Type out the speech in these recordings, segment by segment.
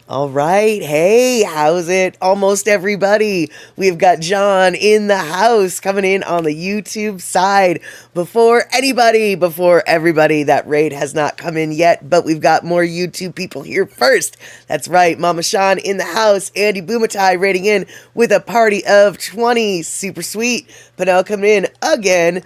All right. Hey, how's it? Almost everybody. We've got John in the house coming in on the YouTube side. Before everybody, that raid has not come in yet, but we've got more YouTube people here first. That's right. Mama Sean in the house. Andy Boomatai raiding in with a party of 20. Super sweet. Panel coming in again.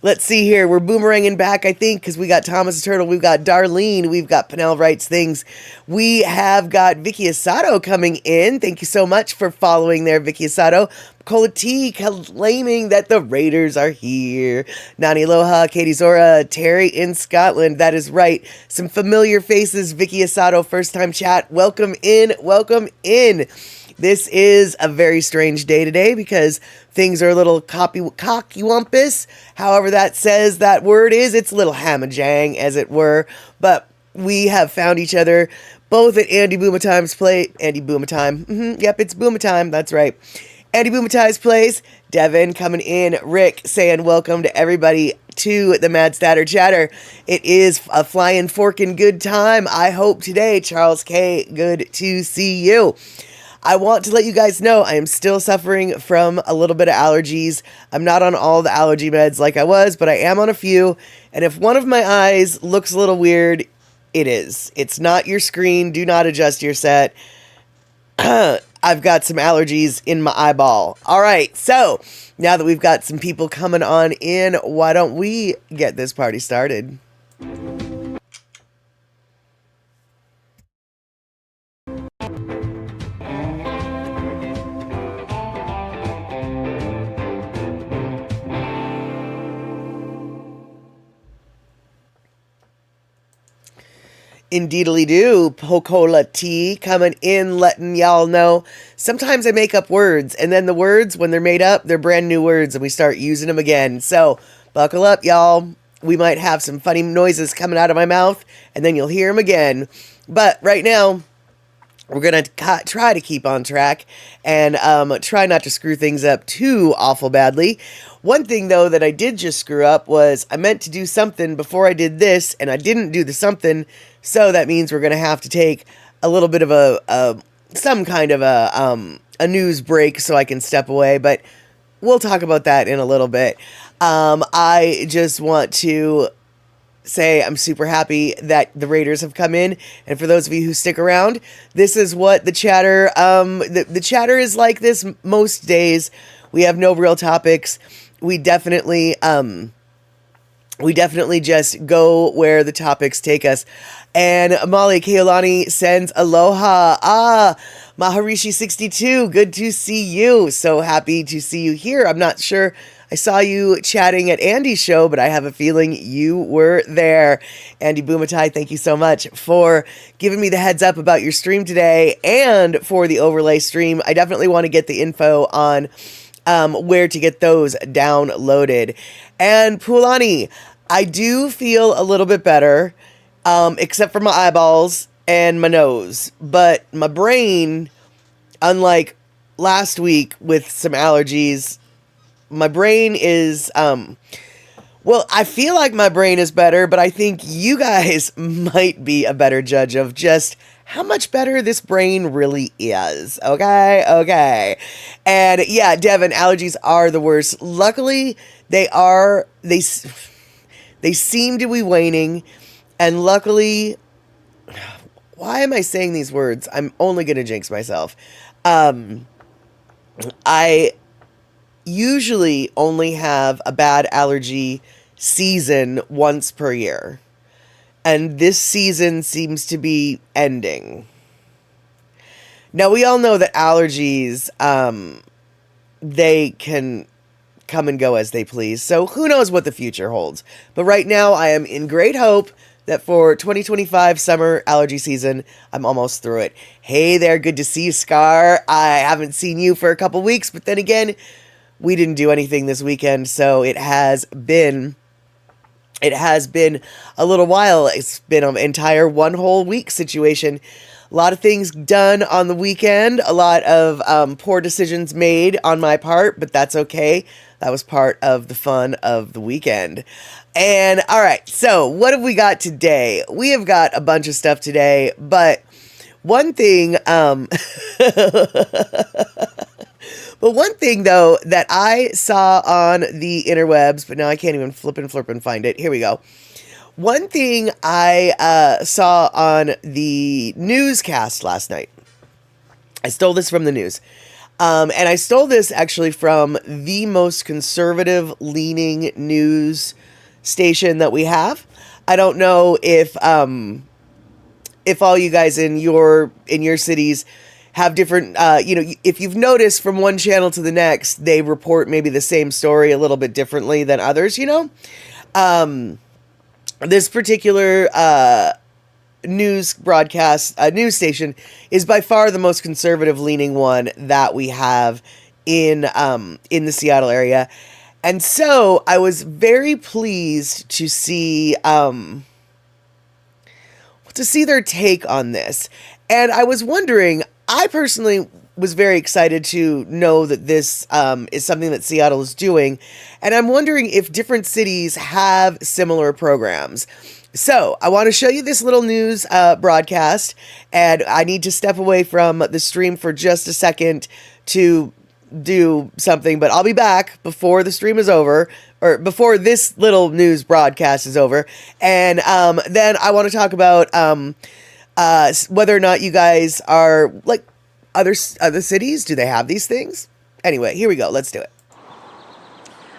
Let's see here. We're boomeranging back, I think, because we got Thomas the Turtle, we've got Darlene, we've got Penel Writes Things. We have got Vicky Asato coming in. Thank you so much for following there, Vicky Asato. Cola T claiming that the Raiders are here. Nani Aloha, Katie Zora, Terry in Scotland. That is right. Some familiar faces. Vicky Asato, first time chat. Welcome in. Welcome in. This is a very strange day today because things are a little cocky-wumpus. However that says that word is, it's a little hamajang, as it were. But we have found each other both at Andy Boomatime. Yep, it's Boomatime. That's right. Andy Boomatai's place. Devin coming in. Rick saying welcome to everybody to the Mad Statter Chatter. It is a flying forkin' good time, I hope, today. Charles K., good to see you. I want to let you guys know I am still suffering from a little bit of allergies. I'm not on all the allergy meds like I was, but I am on a few. And if one of my eyes looks a little weird, it is. It's not your screen. Do not adjust your set. I've got some allergies in my eyeball. All right, so now that we've got some people coming on in, why don't we get this party started? Indeedly do. Pocola T coming in, letting y'all know. Sometimes I make up words, and then the words, when they're made up, they're brand new words, and we start using them again. So, buckle up, y'all. We might have some funny noises coming out of my mouth, and then you'll hear them again. But right now, we're going to try to keep on track and try not to screw things up too awful badly. One thing, though, that I did just screw up was I meant to do something before I did this, and I didn't do the something, so that means we're going to have to take a little bit of some kind of a news break so I can step away, but we'll talk about that in a little bit. I just want to say I'm super happy that the Raiders have come in, and for those of you who stick around, this is what the chatter, the chatter is like this most days. We have no real topics. We definitely just go where the topics take us. And Molly Keolani sends aloha. Maharishi62, good to see you. So happy to see you here. I'm not sure. I saw you chatting at Andy's show, but I have a feeling you were there. Andy Boomatai, thank you so much for giving me the heads up about your stream today and for the overlay stream. I definitely want to get the info on where to get those downloaded. And Pulani, I do feel a little bit better, except for my eyeballs and my nose. But my brain, unlike last week with some allergies, my brain is, well, I feel like my brain is better, but I think you guys might be a better judge of just how much better this brain really is. Okay. And yeah, Devin, allergies are the worst. Luckily, they seem to be waning. And luckily, why am I saying these words? I'm only going to jinx myself. I usually only have a bad allergy season once per year. And this season seems to be ending. Now, we all know that allergies, they can come and go as they please. So who knows what the future holds. But right now, I am in great hope that for 2025 summer allergy season, I'm almost through it. Hey there, good to see you, Scar. I haven't seen you for a couple weeks, but then again, we didn't do anything this weekend, so it has been a little while. It's been an entire one whole week situation. A lot of things done on the weekend, a lot of poor decisions made on my part, but that's okay. That was part of the fun of the weekend. And all right, so what have we got today? We have got a bunch of stuff today, but One thing, but one thing though that I saw on the interwebs, but now I can't even flip and find it. Here we go. One thing I saw on the newscast last night. I stole this from the news. And I stole this actually from the most conservative leaning news station that we have. I don't know if all you guys in your cities have different, if you've noticed from one channel to the next, they report maybe the same story a little bit differently than others, This particular news broadcast, news station is by far the most conservative leaning one that we have in the Seattle area. And so I was very pleased to see their take on this. And I was wondering, I personally was very excited to know that this is something that Seattle is doing. And I'm wondering if different cities have similar programs. So I want to show you this little news broadcast, and I need to step away from the stream for just a second to do something, but I'll be back before the stream is over, or before this little news broadcast is over. And then I want to talk about whether or not you guys are like other cities. Do they have these things? Anyway, here we go. Let's do it.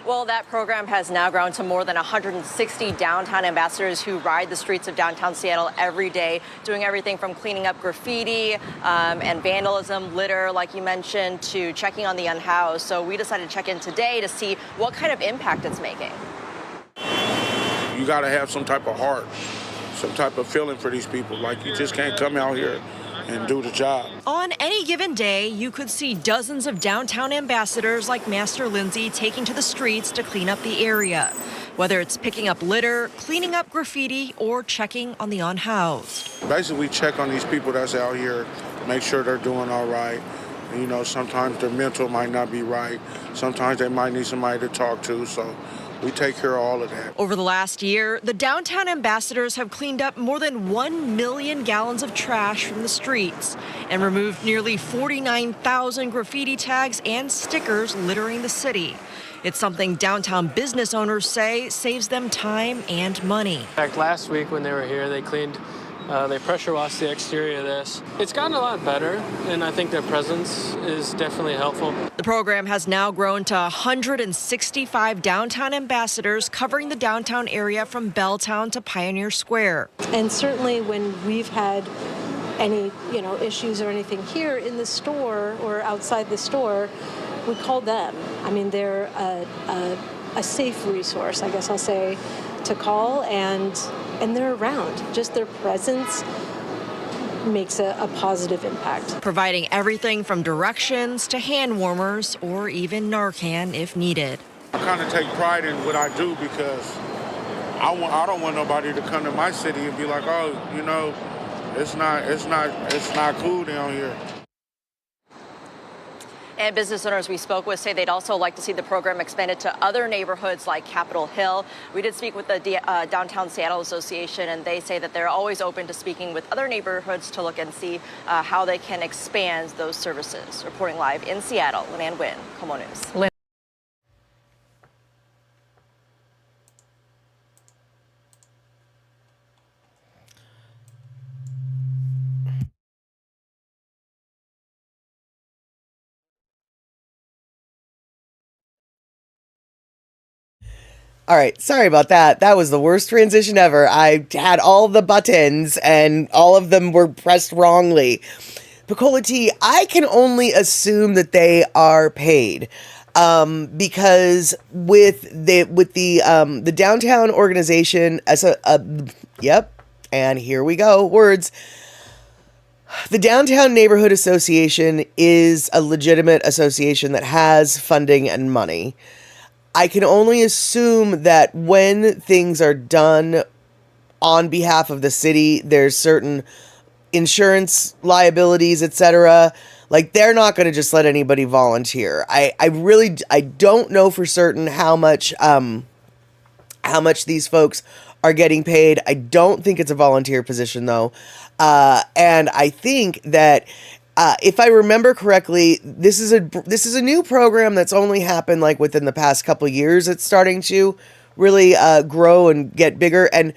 Well, that program has now grown to more than 160 downtown ambassadors who ride the streets of downtown Seattle every day, doing everything from cleaning up graffiti and vandalism, litter, like you mentioned, to checking on the unhoused. So we decided to check in today to see what kind of impact it's making. You got to have some type of heart, some type of feeling for these people. Like, you just can't come out here and do the job. On any given day, you could see dozens of downtown ambassadors like Master Lindsay taking to the streets to clean up the area. Whether it's picking up litter, cleaning up graffiti, or checking on the unhoused. Basically, we check on these people that's out here, make sure they're doing all right. And, sometimes their mental might not be right. Sometimes they might need somebody to talk to, so we take care of all of that. Over the last year, the downtown ambassadors have cleaned up more than 1 million gallons of trash from the streets and removed nearly 49,000 graffiti tags and stickers littering the city. It's something downtown business owners say saves them time and money. In fact, last week when they were here, they pressure washed the exterior of this. It's gotten a lot better, and I think their presence is definitely helpful. The program has now grown to 165 downtown ambassadors covering the downtown area from Belltown to Pioneer Square. And certainly when we've had any, issues or anything here in the store or outside the store, we call them. I mean, they're a safe resource, I guess I'll say, to call, and they're around. Just their presence makes a positive impact. Providing everything from directions to hand warmers or even Narcan if needed. I kind of take pride in what I do because I don't want nobody to come to my city and be like, oh, it's not cool down here. And business owners we spoke with say they'd also like to see the program expanded to other neighborhoods like Capitol Hill. We did speak with the Downtown Seattle Association, and they say that they're always open to speaking with other neighborhoods to look and see how they can expand those services. Reporting live in Seattle, Lynn Wynn, KOMO News. All right, sorry about that. That was the worst transition ever. I had all the buttons and all of them were pressed wrongly. Picola T, I can only assume that they are paid. Because with the downtown organization yep, and here we go, words. The Downtown Neighborhood Association is a legitimate association that has funding and money. I can only assume that when things are done on behalf of the city, there's certain insurance liabilities, etc. Like, they're not going to just let anybody volunteer. I don't know for certain how much these folks are getting paid. I don't think it's a volunteer position though. And I think that if I remember correctly, this is a new program that's only happened like within the past couple years. It's starting to really grow and get bigger, and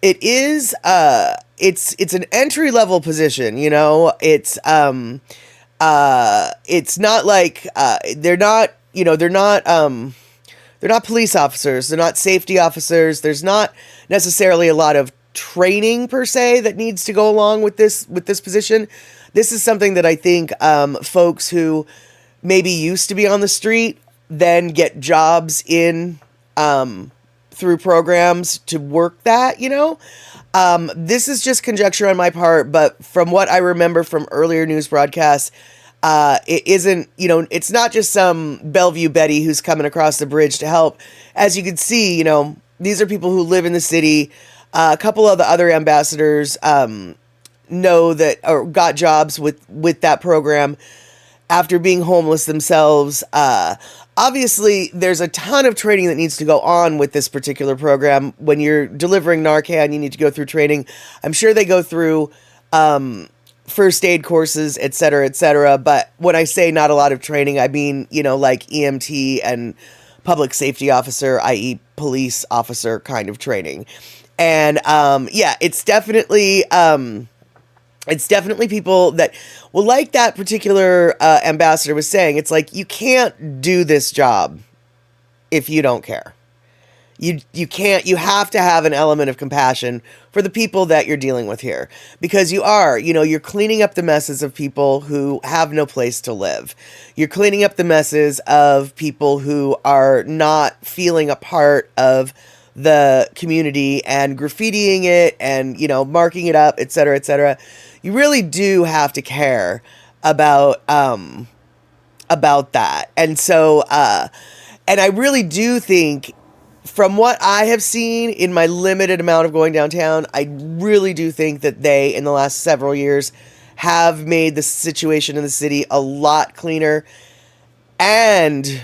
it is it's an entry level position. You know, it's not like they're not they're not police officers. They're not safety officers. There's not necessarily a lot of training per se that needs to go along with this position. This is something that I think folks who maybe used to be on the street then get jobs in through programs to work that, you know. This is just conjecture on my part, but from what I remember from earlier news broadcasts, it isn't, you know, it's not just some Bellevue Betty who's coming across the bridge to help. As you can see, you know, these are people who live in the city. A couple of the other ambassadors know that, or got jobs with that program after being homeless themselves. Obviously, there's a ton of training that needs to go on with this particular program. When you're delivering Narcan, you need to go through training. I'm sure they go through first aid courses, et cetera, but when I say not a lot of training, I mean, you know, like EMT and public safety officer, i.e. police officer kind of training. And yeah, it's definitely people that, well, like that particular ambassador was saying, it's like, you can't do this job if you don't care. You can't, you have to have an element of compassion for the people that you're dealing with here, because you're cleaning up the messes of people who have no place to live. You're cleaning up the messes of people who are not feeling a part of the community and graffitiing it and, you know, marking it up, et cetera, et cetera. You really do have to care about that. And so, and I really do think, from what I have seen in my limited amount of going downtown, I really do think that they, in the last several years, have made the situation in the city a lot cleaner. And,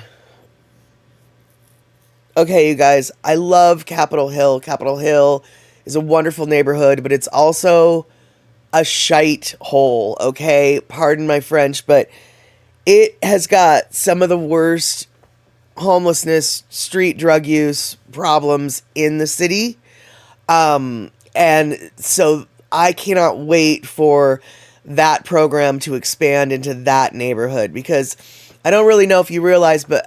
okay, you guys, I love Capitol Hill. Capitol Hill is a wonderful neighborhood, but it's also a shite hole, okay? Pardon my French, but it has got some of the worst homelessness, street drug use problems in the city. And so I cannot wait for that program to expand into that neighborhood, because I don't really know if you realize, but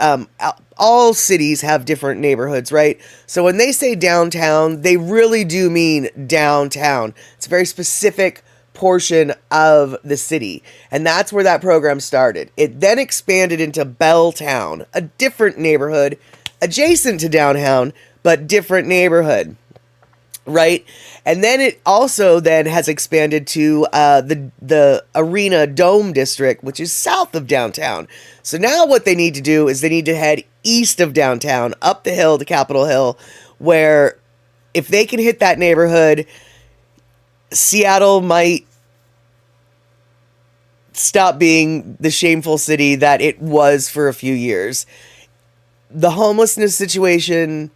all cities have different neighborhoods, right? So when they say downtown, they really do mean downtown. It's a very specific portion of the city, and that's where that program started. It then expanded into Belltown, a different neighborhood adjacent to downtown, but different neighborhood, right? And then it also then has expanded to the Arena Dome district, which is south of downtown. So now what they need to do is they need to head east of downtown, up the hill to Capitol Hill, where if they can hit that neighborhood, Seattle might stop being the shameful city that it was for a few years. The homelessness situation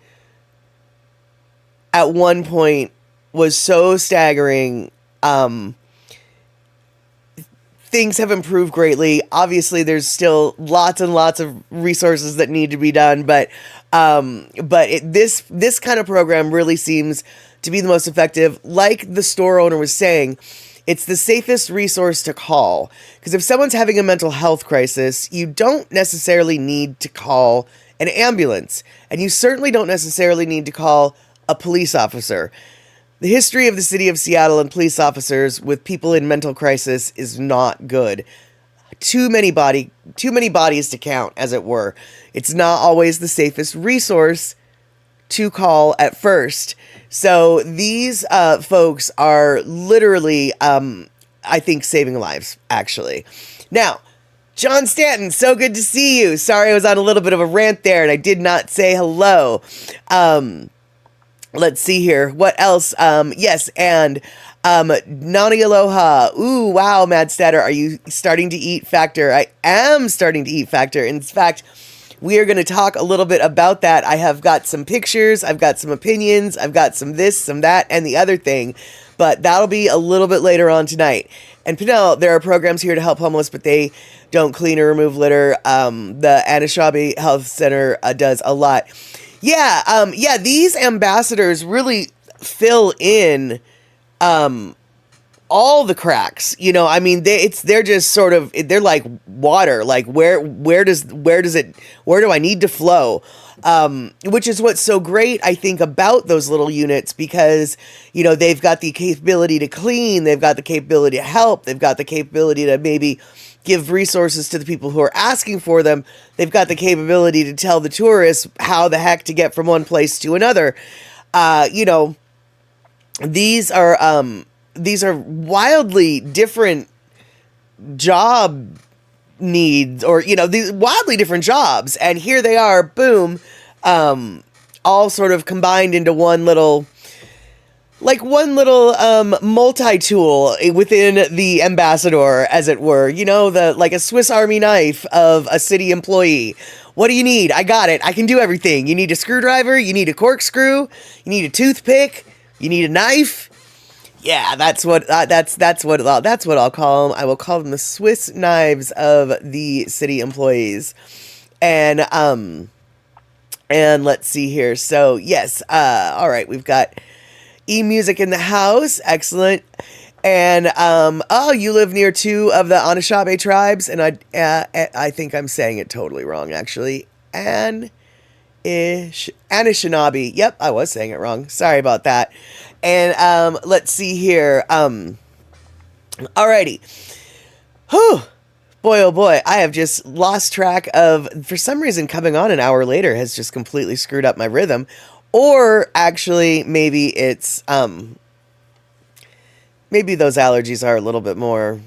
at one point was so staggering. Things have improved greatly. Obviously, there's still lots and lots of resources that need to be done, but this kind of program really seems to be the most effective. Like the store owner was saying, it's the safest resource to call, because if someone's having a mental health crisis, you don't necessarily need to call an ambulance, and you certainly don't necessarily need to call a police officer. The history of the city of Seattle and police officers with people in mental crisis is not good. Too many bodies to count, as it were. It's not always the safest resource to call at first. So these folks are literally, I think, saving lives, actually. Now, John Stanton, so good to see you. Sorry I was on a little bit of a rant there and I did not say hello. Let's see here. What else? Yes, and Nani Aloha. Ooh, wow, Mad Statter. Are you starting to eat Factor? I am starting to eat Factor. In fact, We are going to talk a little bit about that. I have got some pictures, I've got some opinions, I've got some this, some that, and the other thing, but that'll be a little bit later on tonight. And Pinnell, there are programs here to help homeless, but they don't clean or remove litter. The Anishinaabe Health Center does a lot. Yeah, these ambassadors really fill in all the cracks. You know, I mean, they're just sort of, they're like water. Like where do I need to flow? Which is what's so great, I think, about those little units, because, you know, they've got the capability to clean, they've got the capability to help, they've got the capability to maybe give resources to the people who are asking for them. They've got the capability to tell the tourists how the heck to get from one place to another. You know, these are wildly different job needs, or, you know, these wildly different jobs. And here they are, boom, all sort of combined into one little multi-tool within the ambassador, as it were, you know, like a Swiss Army knife of a city employee. What do you need? I got it. I can do everything. You need a screwdriver, you need a corkscrew, you need a toothpick, you need a knife. Yeah, that's what I'll call them. I will call them the Swiss knives of the city employees. And let's see here. So yes, all right, we've got e-music in the house. Excellent. And oh, you live near two of the Anishinaabe tribes, and I think I'm saying it totally wrong, actually. Anishinaabe. Yep, I was saying it wrong. Sorry about that. And let's see here. Alrighty. Whew. Boy, oh boy, I have just lost track of, for some reason, coming on an hour later has just completely screwed up my rhythm. Or actually, maybe it's, maybe those allergies are a little bit more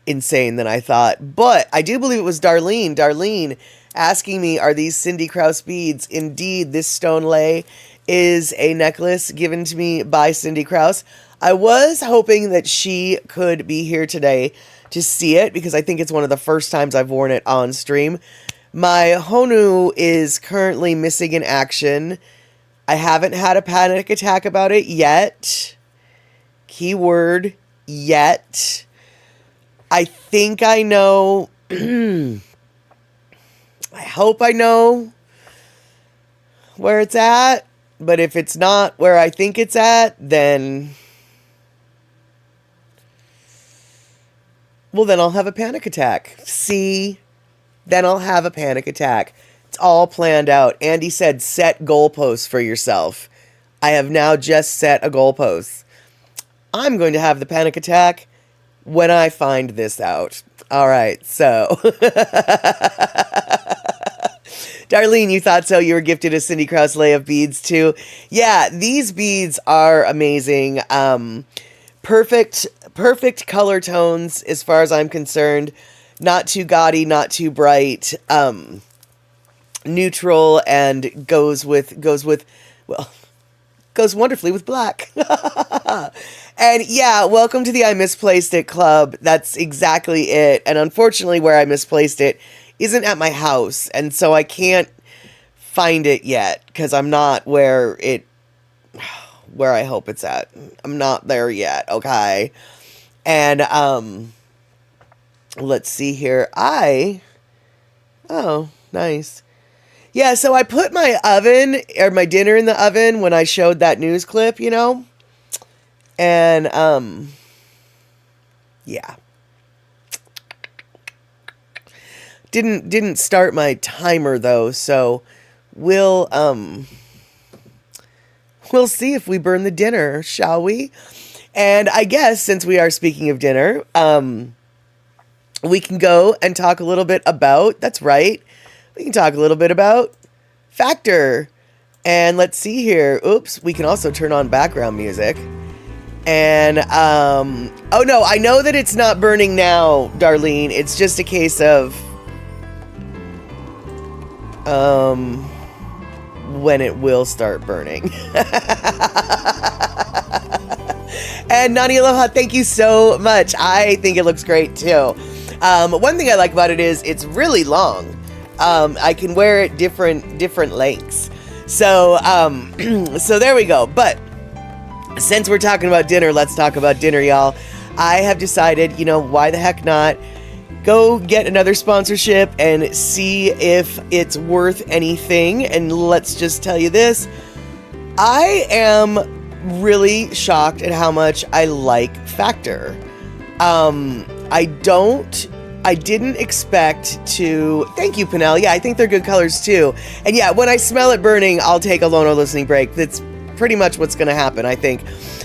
insane than I thought. But I do believe it was Darlene asking me, are these Cindy Krause beads? Indeed, this stone lei is a necklace given to me by Cindy Krause. I was hoping that she could be here today to see it, because I think it's one of the first times I've worn it on stream. My Honu is currently missing in action. I haven't had a panic attack about it yet. Keyword, yet. I think I know. I hope I know where it's at. But if it's not where I think it's at, then, well, then I'll have a panic attack. See? Then I'll have a panic attack. It's all planned out. Andy said, set goalposts for yourself. I have now just set a goalpost. I'm going to have the panic attack when I find this out. All right, so. Darlene, you thought so? You were gifted a Cindy Krause lei of beads too. Yeah, these beads are amazing. Perfect color tones as far as I'm concerned. Not too gaudy, not too bright. Neutral, and goes wonderfully with black. And yeah, welcome to the I Misplaced It Club. That's exactly it. And unfortunately, where I misplaced it isn't at my house, and so I can't find it yet, because I'm not where I hope it's at. I'm not there yet, okay? And let's see here. Oh, nice. Yeah, so I put my dinner in the oven when I showed that news clip, you know? And yeah. Didn't start my timer though, so we'll see if we burn the dinner, shall we? And I guess since we are speaking of dinner, we can go and talk a little bit about, that's right, we can talk a little bit about Factor. And let's see here. Oops, we can also turn on background music. And oh no, I know that it's not burning now, Darlene. It's just a case of when it will start burning. And Nani Aloha, thank you so much. I think it looks great too. One thing I like about it is it's really long. I can wear it different lengths. So, so there we go. But since we're talking about dinner, let's talk about dinner, y'all. I have decided, why the heck not? Go get another sponsorship and see if it's worth anything. And let's just tell you this. I am really shocked at how much I like Factor. I didn't expect to... Thank you, Pinnell. Yeah, I think they're good colors too. And yeah, when I smell it burning, I'll take a Lono listening break. That's pretty much what's going to happen, I think.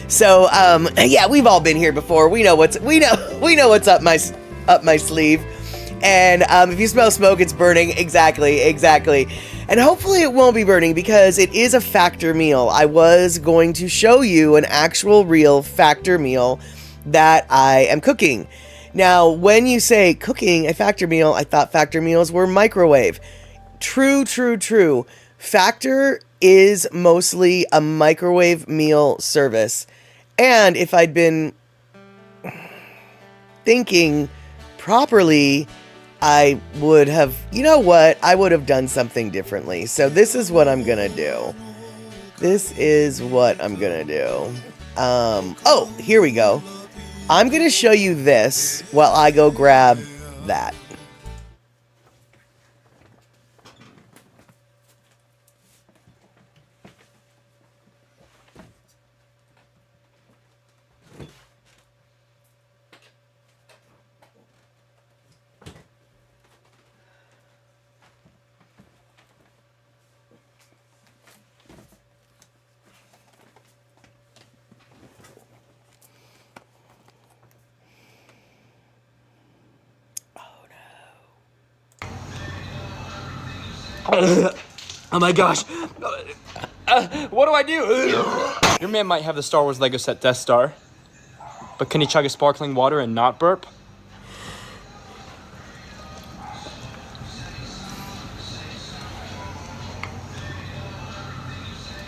So, yeah, we've all been here before. We know what's up my sleeve. And if you smell smoke, it's burning. Exactly. And hopefully it won't be burning because it is a Factor meal. I was going to show you an actual real Factor meal that I am cooking. Now, when you say cooking a Factor meal, I thought Factor meals were microwave. True. Factor is mostly a microwave meal service. And if I'd been thinking properly, I would have, I would have done something differently. So this is what I'm going to do. Oh, here we go. I'm going to show you this while I go grab that. Oh my gosh. What do I do? Your man might have the Star Wars Lego set Death Star, but can he chug a sparkling water and not burp?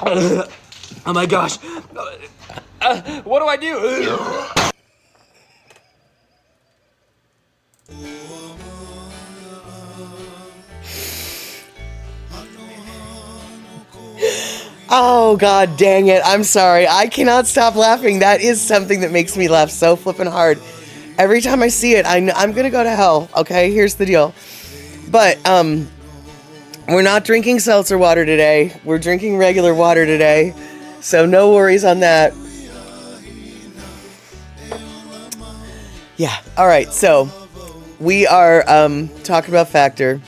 Oh my gosh. What do I do? Oh, God dang it. I'm sorry. I cannot stop laughing. That is something that makes me laugh so flippin' hard. Every time I see it, I'm going to go to hell. Okay, here's the deal. But, we're not drinking seltzer water today. We're drinking regular water today. So no worries on that. Yeah. All right. So we are talking about Factor.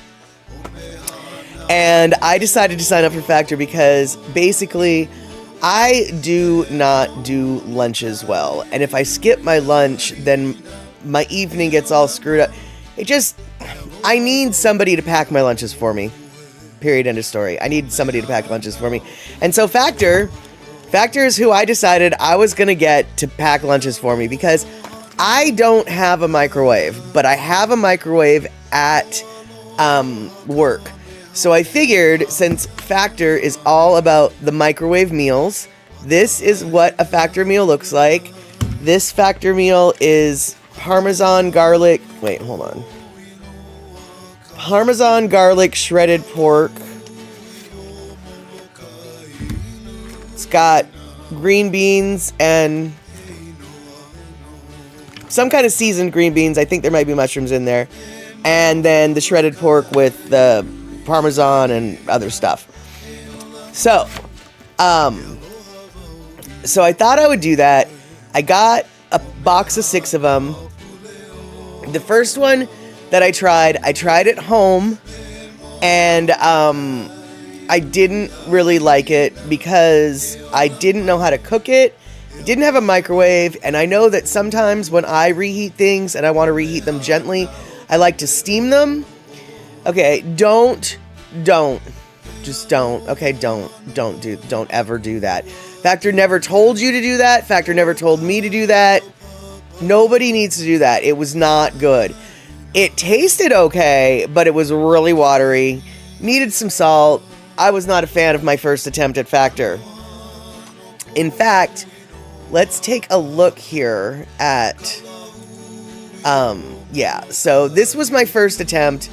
And I decided to sign up for Factor because basically I do not do lunches well. And if I skip my lunch, then my evening gets all screwed up. I need somebody to pack my lunches for me. Period, end of story. I need somebody to pack lunches for me. And so Factor is who I decided I was going to get to pack lunches for me because I don't have a microwave, but I have a microwave at work. So I figured since Factor is all about the microwave meals, this is what a Factor meal looks like. This Factor meal is Parmesan garlic. Wait, hold on. Parmesan garlic shredded pork. It's got green beans and some kind of seasoned green beans. I think there might be mushrooms in there. And then the shredded pork with the Parmesan and other stuff. So I thought I would do that. I got a box of 6 of them. The first one that I tried at home, and I didn't really like it because I didn't know how to cook it. It didn't have a microwave, and I know that sometimes when I reheat things and I want to reheat them gently, I like to steam them. Okay, don't ever do that. Factor never told you to do that. Factor never told me to do that. Nobody needs to do that. It was not good. It tasted okay, but it was really watery. Needed some salt. I was not a fan of my first attempt at Factor. In fact, let's take a look here at, yeah, so this was my first attempt.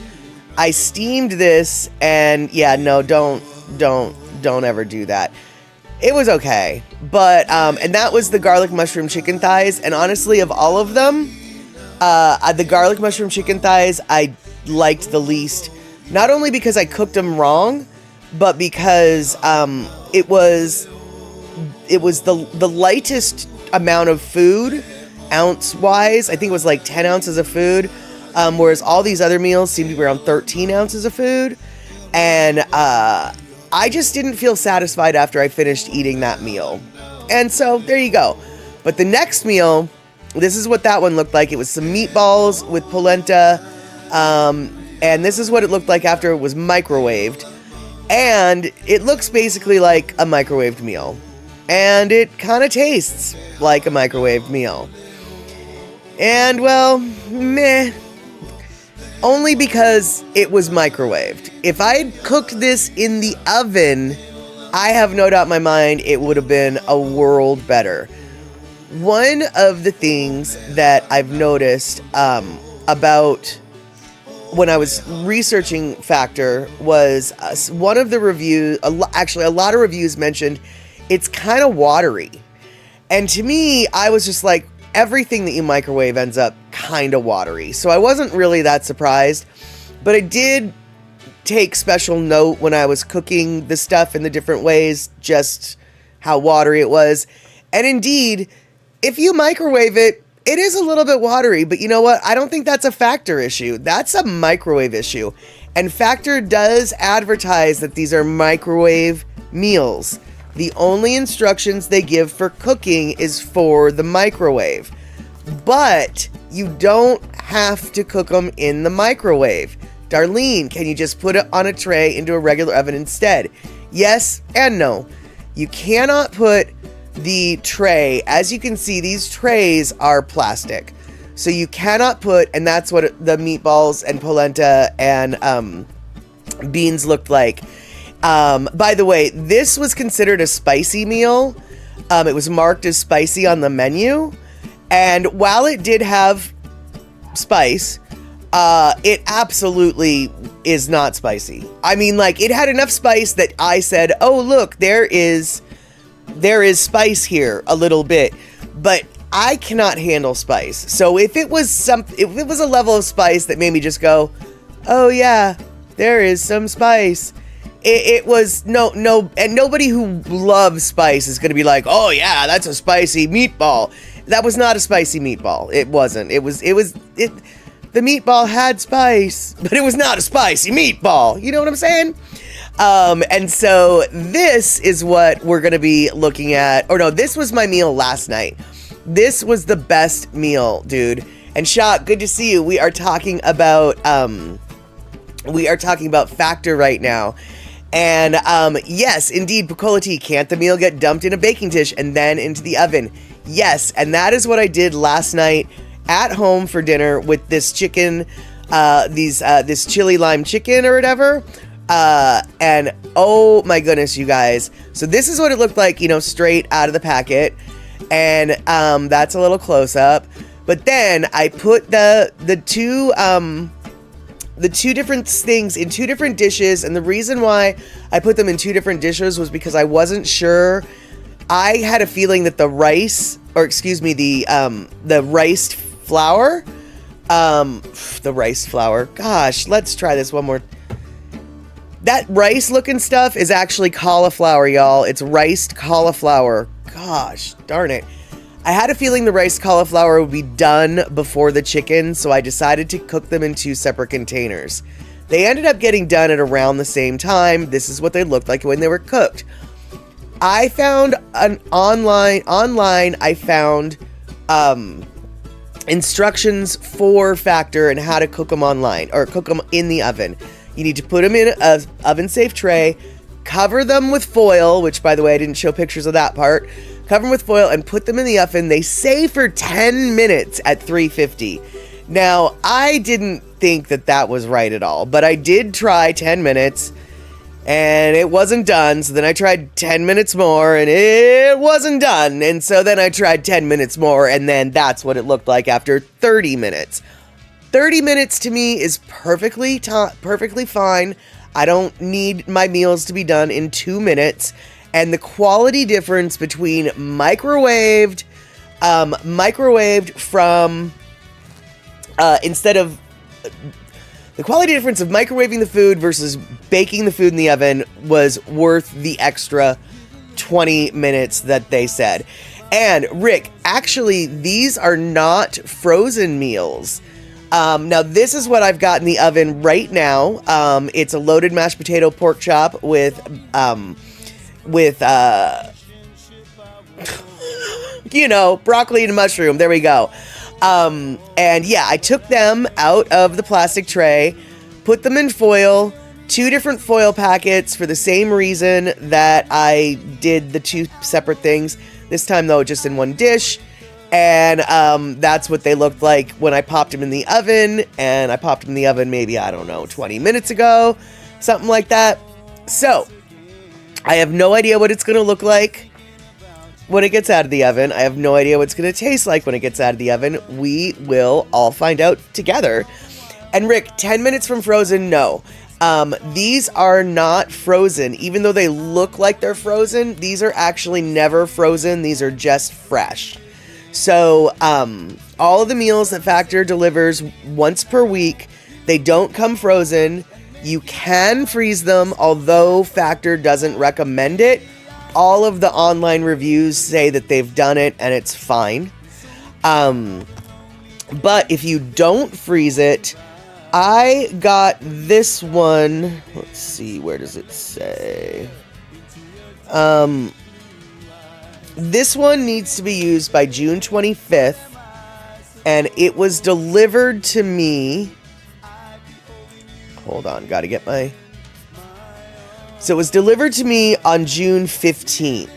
I steamed this, and yeah, no, don't ever do that. It was okay, but and that was the garlic mushroom chicken thighs. And honestly, of all of them, the garlic mushroom chicken thighs I liked the least. Not only because I cooked them wrong, but because it was the lightest amount of food, ounce-wise. I think it was like 10 ounces of food, whereas all these other meals seemed to be around 13 ounces of food. And I just didn't feel satisfied after I finished eating that meal. And so, there you go. But the next meal, this is what that one looked like. It was some meatballs with polenta, and this is what it looked like after it was microwaved. And it looks basically like a microwaved meal. And it kind of tastes like a microwaved meal. And, well, meh. Only because it was microwaved. If I had cooked this in the oven, I have no doubt in my mind it would have been a world better. One of the things that I've noticed about when I was researching Factor was one of the reviews, actually a lot of reviews mentioned it's kind of watery. And to me, I was just like, everything that you microwave ends up kind of watery. So I wasn't really that surprised, but I did take special note when I was cooking the stuff in the different ways, just how watery it was. And indeed, if you microwave it, it is a little bit watery, but you know what? I don't think that's a Factor issue. That's a microwave issue. And Factor does advertise that these are microwave meals. The only instructions they give for cooking is for the microwave. But you don't have to cook them in the microwave. Darlene, can you just put it on a tray into a regular oven instead? Yes and no. You cannot put the tray, as you can see, these trays are plastic. So you cannot put, and that's what the meatballs and polenta and beans looked like. By the way, this was considered a spicy meal. It was marked as spicy on the menu. And while it did have spice, it absolutely is not spicy. I mean, like, it had enough spice that I said, oh, look, there is spice here a little bit, but I cannot handle spice. So if it was a level of spice that made me just go, oh yeah, there is some spice. It was no, and nobody who loves spice is going to be like, oh yeah, that's a spicy meatball. That was not a spicy meatball. It wasn't. The meatball had spice, but it was not a spicy meatball. You know what I'm saying? And so this is what we're going to be looking at. Or no, this was my meal last night. This was the best meal, dude. And Shaq, good to see you. We are talking about Factor right now. And yes, indeed, Picola Tea, can't the meal get dumped in a baking dish and then into the oven? Yes, and that is what I did last night at home for dinner with this chicken, this chili lime chicken or whatever. And oh my goodness, you guys. So this is what it looked like, straight out of the packet. And that's a little close up. But then I put the two different things in two different dishes. And the reason why I put them in two different dishes was because I wasn't sure. I had a feeling that the riced flour, gosh, let's try this one more. That rice looking stuff is actually cauliflower, y'all. It's riced cauliflower. Gosh, darn it. I had a feeling the riced cauliflower would be done before the chicken, so I decided to cook them in two separate containers. They ended up getting done at around the same time. This is what they looked like when they were cooked. I found online I found instructions for Factor and how to cook them online, or cook them in the oven. You need to put them in an oven-safe tray, cover them with foil, which, by the way, I didn't show pictures of that part. Cover them with foil and put them in the oven. They say for 10 minutes at 350. Now, I didn't think that was right at all, but I did try 10 minutes, and it wasn't done. So then I tried 10 minutes more, and it wasn't done. And so then I tried 10 minutes more, and then that's what it looked like after 30 minutes. 30 minutes to me is perfectly fine. I don't need my meals to be done in 2 minutes. And the quality difference between microwaved from instead of the quality difference of microwaving the food versus baking the food in the oven was worth the extra 20 minutes that they said. And Rick, actually, these are not frozen meals. Now, this is what I've got in the oven right now. It's a loaded mashed potato pork chop with broccoli and mushroom. There we go. And yeah, I took them out of the plastic tray, put them in foil, 2 different foil packets for the same reason that I did the 2 separate things. This time, though, just in one dish. And that's what they looked like when I popped them in the oven. And I popped them in the oven maybe, 20 minutes ago, something like that. So, I have no idea what it's going to look like when it gets out of the oven. I have no idea what it's going to taste like when it gets out of the oven. We will all find out together. And Rick, 10 minutes from frozen, no. These are not frozen. Even though they look like they're frozen, these are actually never frozen. These are just fresh. So, all of the meals that Factor delivers once per week, they don't come frozen. You can freeze them, although Factor doesn't recommend it. All of the online reviews say that they've done it and it's fine. But if you don't freeze it, I got this one. Let's see, where does it say? This one needs to be used by June 25th, and it was delivered to me. Hold on, gotta get my... So it was delivered to me on June 15th.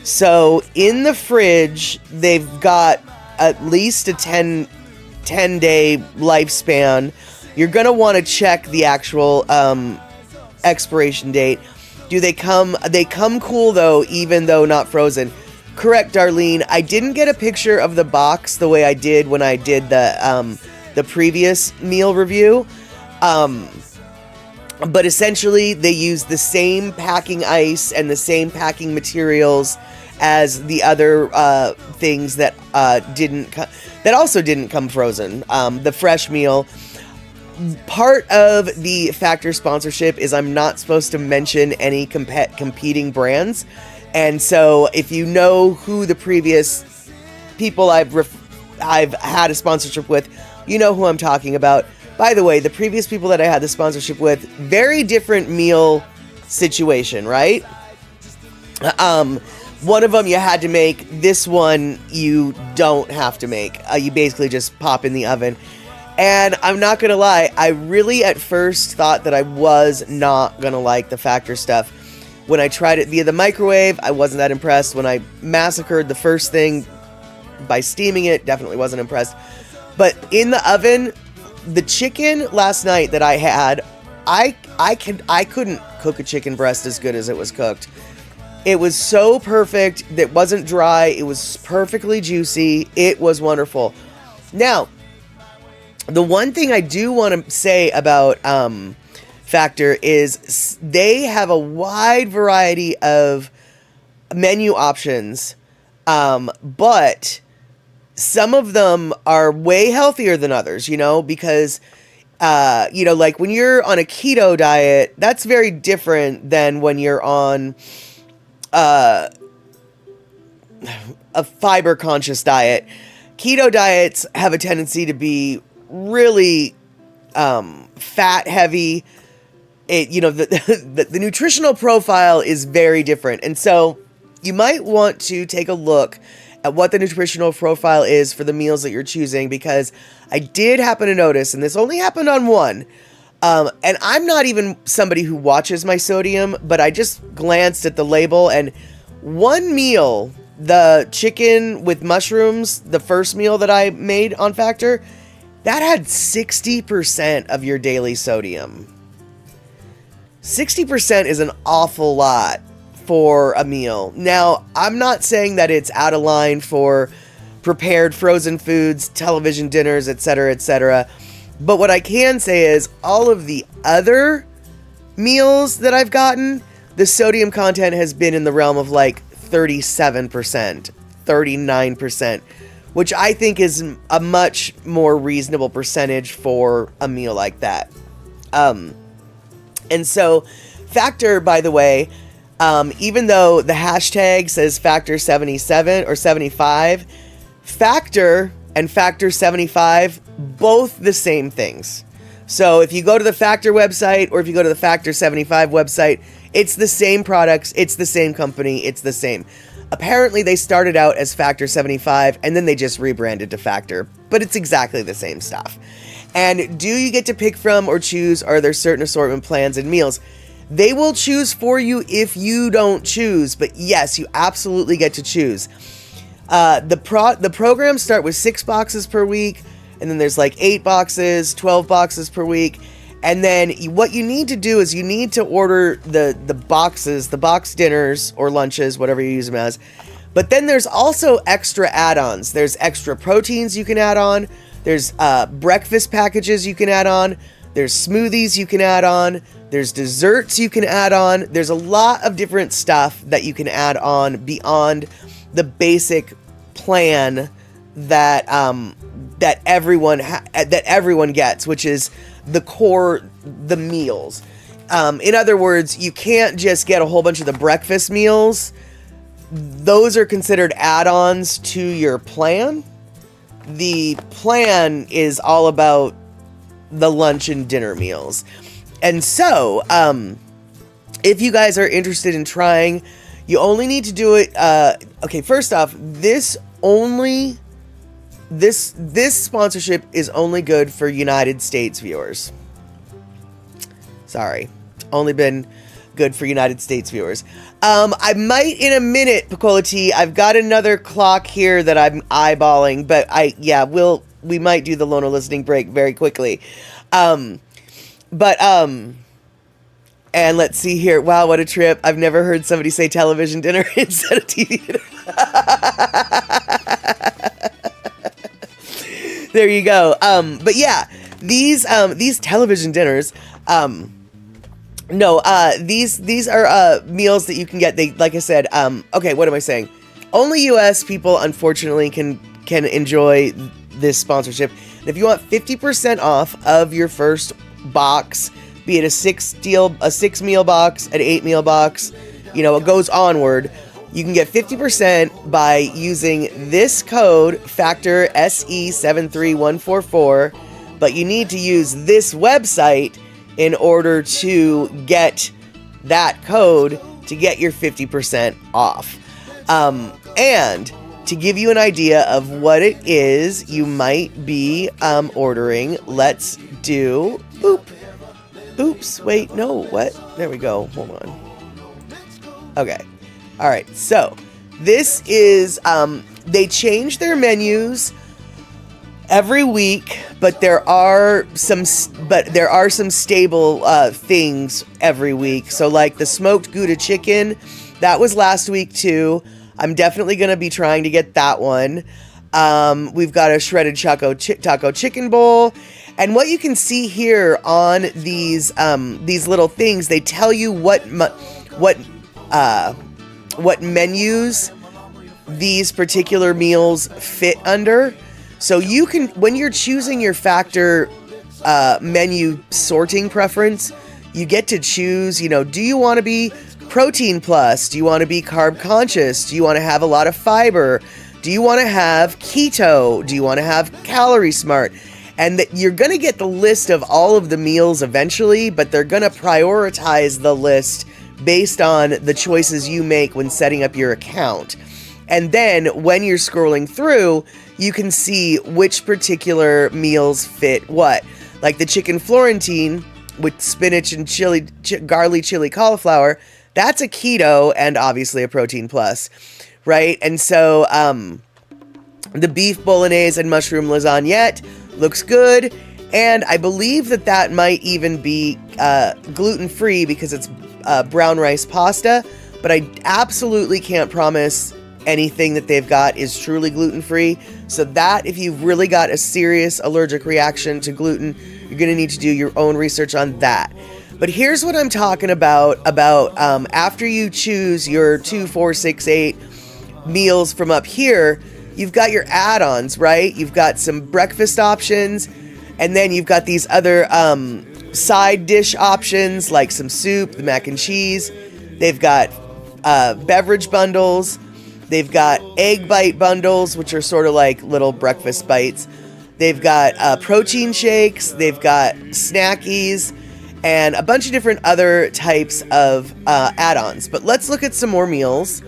So in the fridge, they've got at least a 10-day lifespan. You're going to want to check the actual expiration date. Do they come? They come cool, though, even though not frozen. Correct, Darlene. I didn't get a picture of the box the way I did when I did the previous meal review. But essentially, they use the same packing ice and the same packing materials as the other things that also didn't come frozen. The fresh meal. Part of the Factor sponsorship is I'm not supposed to mention any competing brands, and so if you know who the previous people I've had a sponsorship with, you know who I'm talking about. By the way, the previous people that I had the sponsorship with, very different meal situation, right? One of them you had to make. This one you don't have to make. You basically just pop in the oven. And I'm not going to lie, I really at first thought that I was not going to like the Factor stuff. When I tried it via the microwave, I wasn't that impressed. When I massacred the first thing by steaming it, definitely wasn't impressed. But in the oven, the chicken last night that I had, I couldn't cook a chicken breast as good as it was cooked. It was so perfect. It wasn't dry. It was perfectly juicy. It was wonderful. Now, the one thing I do want to say about Factor is they have a wide variety of menu options, but some of them are way healthier than others, because, like when you're on a keto diet, that's very different than when you're on a fiber conscious diet. Keto diets have a tendency to be really fat heavy. The nutritional profile is very different. And so you might want to take a look at what the nutritional profile is for the meals that you're choosing, because I did happen to notice, and this only happened on one, and I'm not even somebody who watches my sodium, but I just glanced at the label, and one meal, the chicken with mushrooms, the first meal that I made on Factor, that had 60% of your daily sodium. 60% is an awful lot for a meal. Now, I'm not saying that it's out of line for prepared frozen foods, television dinners, etc., etc. But what I can say is all of the other meals that I've gotten, the sodium content has been in the realm of like 37%, 39%, which I think is a much more reasonable percentage for a meal like that. And so Factor, by the way, even though the hashtag says Factor 77 or 75, Factor and Factor 75, both the same things. So if you go to the Factor website or if you go to the Factor 75 website, it's the same products, it's the same company, it's the same. Apparently they started out as Factor 75 and then they just rebranded to Factor, but it's exactly the same stuff. And do you get to pick from or choose, are there certain assortment plans and meals? They will choose for you if you don't choose, but yes, you absolutely get to choose. The programs start with 6 boxes per week, and then there's like 8 boxes, 12 boxes per week. And then what you need to do is you need to order the boxes, the box dinners or lunches, whatever you use them as. But then there's also extra add-ons. There's extra proteins you can add on. There's breakfast packages you can add on. There's smoothies you can add on. There's desserts you can add on. There's a lot of different stuff that you can add on beyond the basic plan that that everyone gets, which is the core, the meals. In other words, you can't just get a whole bunch of the breakfast meals. Those are considered add-ons to your plan. The plan is all about the lunch and dinner meals. And so, if you guys are interested in trying, you only need to do it. Okay, first off, this sponsorship is only good for United States viewers. Sorry, only been good for United States viewers. I might in a minute, Picola T. I've got another clock here that I'm eyeballing, but we might do the Lono listening break very quickly. And let's see here. Wow, what a trip. I've never heard somebody say television dinner instead of TV dinner. There you go. But yeah, these television dinners, these are meals that you can get. They, like I said, okay, what am I saying? Only US people, unfortunately, can enjoy this sponsorship. And if you want 50% off of your first box, be it a 6 meal box, an 8 meal box, it goes onward. You can get 50% by using this code, Factor SE73144, but you need to use this website in order to get that code to get your 50% off. And to give you an idea of what it is you might be ordering, let's do... Oops, wait, no, what? There we go, hold on. Okay, all right, so this is, they change their menus every week, but there are some stable things every week. So like the smoked Gouda chicken, that was last week too. I'm definitely going to be trying to get that one. We've got a shredded taco chicken bowl. And what you can see here on these little things, they tell you what menus these particular meals fit under. So you can, when you're choosing your Factor menu sorting preference, you get to choose, do you want to be protein plus? Do you want to be carb conscious? Do you want to have a lot of fiber? Do you want to have keto? Do you want to have calorie smart? And that you're going to get the list of all of the meals eventually, but they're going to prioritize the list based on the choices you make when setting up your account. And then when you're scrolling through, you can see which particular meals fit what. Like the chicken Florentine with spinach and garlic chili cauliflower, that's a keto and obviously a protein plus, right? And so the beef bolognese and mushroom lasagnette looks good, and I believe that might even be gluten-free because it's brown rice pasta, but I absolutely can't promise anything that they've got is truly gluten-free. So that, if you've really got a serious allergic reaction to gluten, you're going to need to do your own research on that. But here's what I'm talking about after you choose your 2, 4, 6, 8 meals from up here, you've got your add-ons, right? You've got some breakfast options, and then you've got these other side dish options like some soup, the mac and cheese. They've got beverage bundles. They've got egg bite bundles, which are sort of like little breakfast bites. They've got protein shakes. They've got snackies and a bunch of different other types of add-ons. But let's look at some more meals.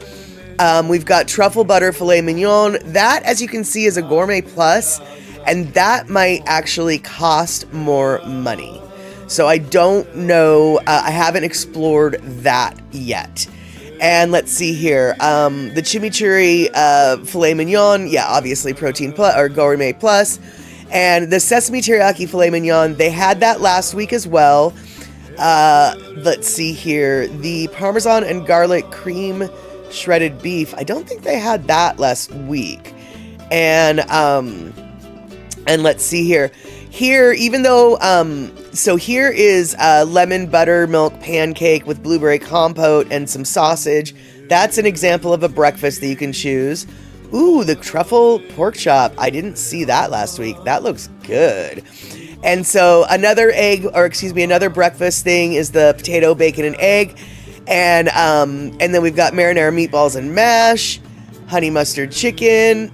We've got truffle butter filet mignon. That, as you can see, is a gourmet plus, and that might actually cost more money. So I don't know. I haven't explored that yet. And let's see here. The chimichurri filet mignon, yeah, obviously protein plus or gourmet plus. And the sesame teriyaki filet mignon, they had that last week as well. Let's see here. The Parmesan and garlic cream shredded beef. I don't think they had that last week. And let's see here. Here, even though, so here is a lemon buttermilk pancake with blueberry compote and some sausage. That's an example of a breakfast that you can choose. Ooh, the truffle pork chop. I didn't see that last week. That looks good. And so another breakfast thing is the potato, bacon, and egg. And then we've got marinara meatballs and mash, honey mustard chicken.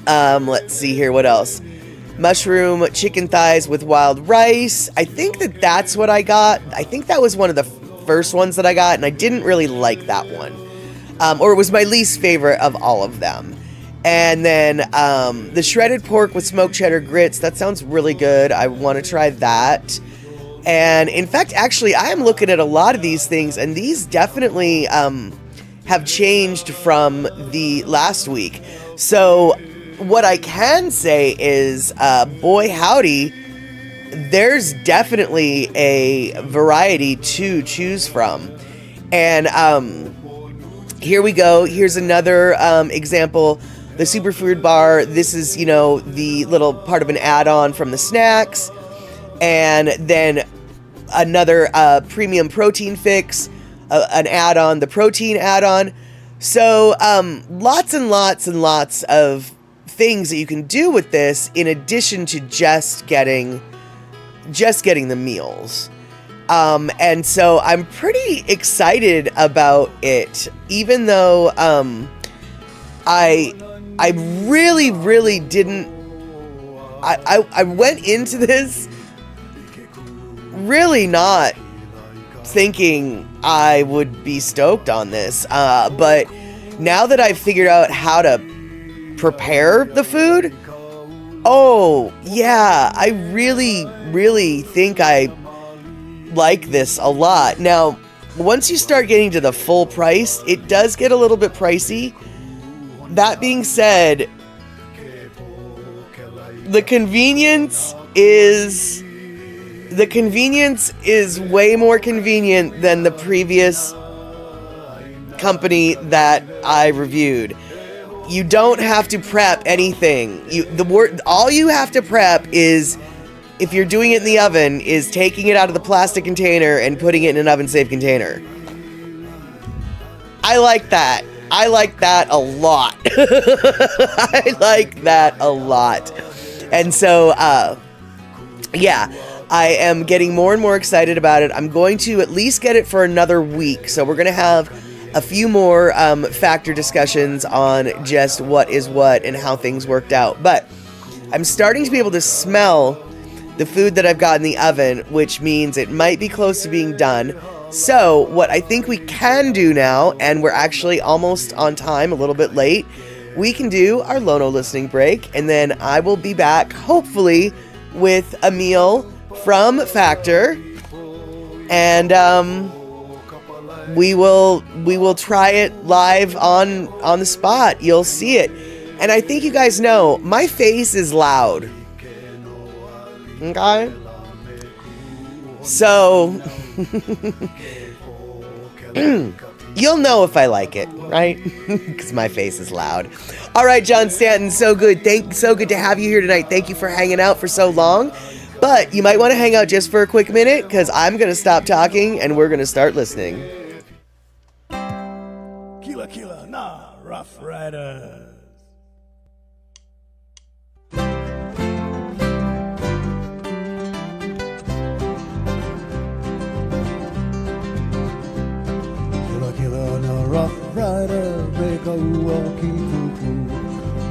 Let's see here. What else? Mushroom chicken thighs with wild rice. I think that's what I got. I think that was one of the first ones that I got, and I didn't really like that one. Or it was my least favorite of all of them. And then the shredded pork with smoked cheddar grits. That sounds really good. I want to try that. And in fact, actually, I am looking at a lot of these things, and these definitely have changed from the last week. So what I can say is, boy howdy, there's definitely a variety to choose from. And here we go. Here's another example. The superfood bar. This is, the little part of an add-on from the snacks. And then another premium protein fix, an add-on, the protein add-on. So lots and lots and lots of things that you can do with this in addition to just getting the meals. And so I'm pretty excited about it, even though I really, really didn't. I went into this really not thinking I would be stoked on this, but now that I've figured out how to prepare the food, oh yeah, I really, really think I like this a lot. Now, once you start getting to the full price, it does get a little bit pricey. That being said, the convenience is way more convenient than the previous company that I reviewed. You don't have to prep anything. All you have to prep is, if you're doing it in the oven, is taking it out of the plastic container and putting it in an oven-safe container. I like that. I like that a lot. I like that a lot. And so, yeah, I am getting more and more excited about it. I'm going to at least get it for another week. So we're going to have a few more factor discussions on just what is what and how things worked out. But I'm starting to be able to smell the food that I've got in the oven, which means it might be close to being done. So what I think we can do now, and we're actually almost on time, a little bit late, we can do our Lono listening break, and then I will be back, hopefully, with a meal from Factor, and we will try it live on the spot. You'll see it. And I think you guys know, my face is loud. Okay? So, You'll know if I like it, right? Because my face is loud. All right, John Stanton, so good. So good to have you here tonight. Thank you for hanging out for so long. But you might want to hang out just for a quick minute, because I'm going to stop talking and we're going to start listening. Kila Kila, nah, Rough Riders. Kila Kila, nah, Rough Rider, Beka ua ki pupu.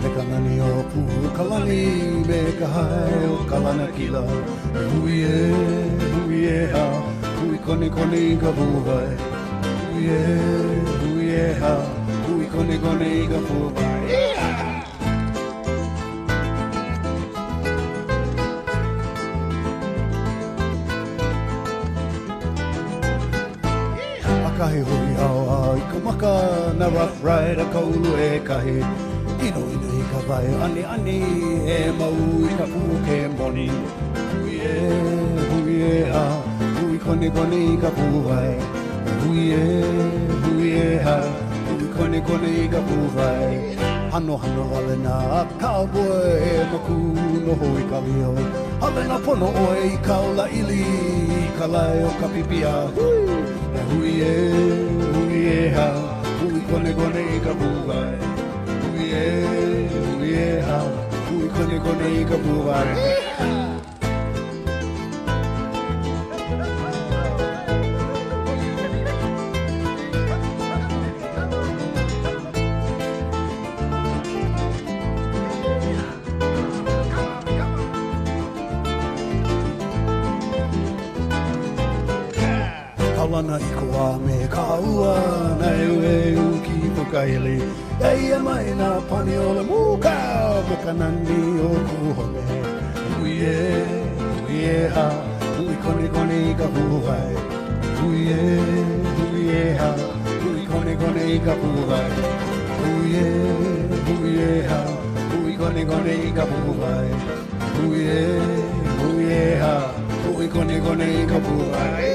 Beka nani o puhu kalani, Beka hai o kalana kila. Hui e ha, hui kone kone ka vuhai. Hui e ha, hui kone kone ka vuhai. Akahi hui au au i ka maka na Rough Rider ka ulu e kahi. Ino ino i ka vai ani ani e mau i ka pu ke moni. Hui e ha, hui kone kone i ka pu vai. Hui e ha, hui kone kone i ka pu vai. Hano hano hale na cowboy e maku no hoi ka lio. Hale na pono oe i ka ola ili i ka lai o ka pipia. Hui e ha, hui kone kone i ka pu vai. Hui e ha, hui kone kone i ka pu vai. Kalana i kua me ka ua na e u ki pukaili. Ei e mai na pani o le muka me ka nani o kuhome. Hui e ha, hui kone kone i ka puhai. Hui e ha, hui kone kone i ka puhai. Hui e ha, hui kone kone i ka puhai. Hui e ha, hui kone kone i ka puhai.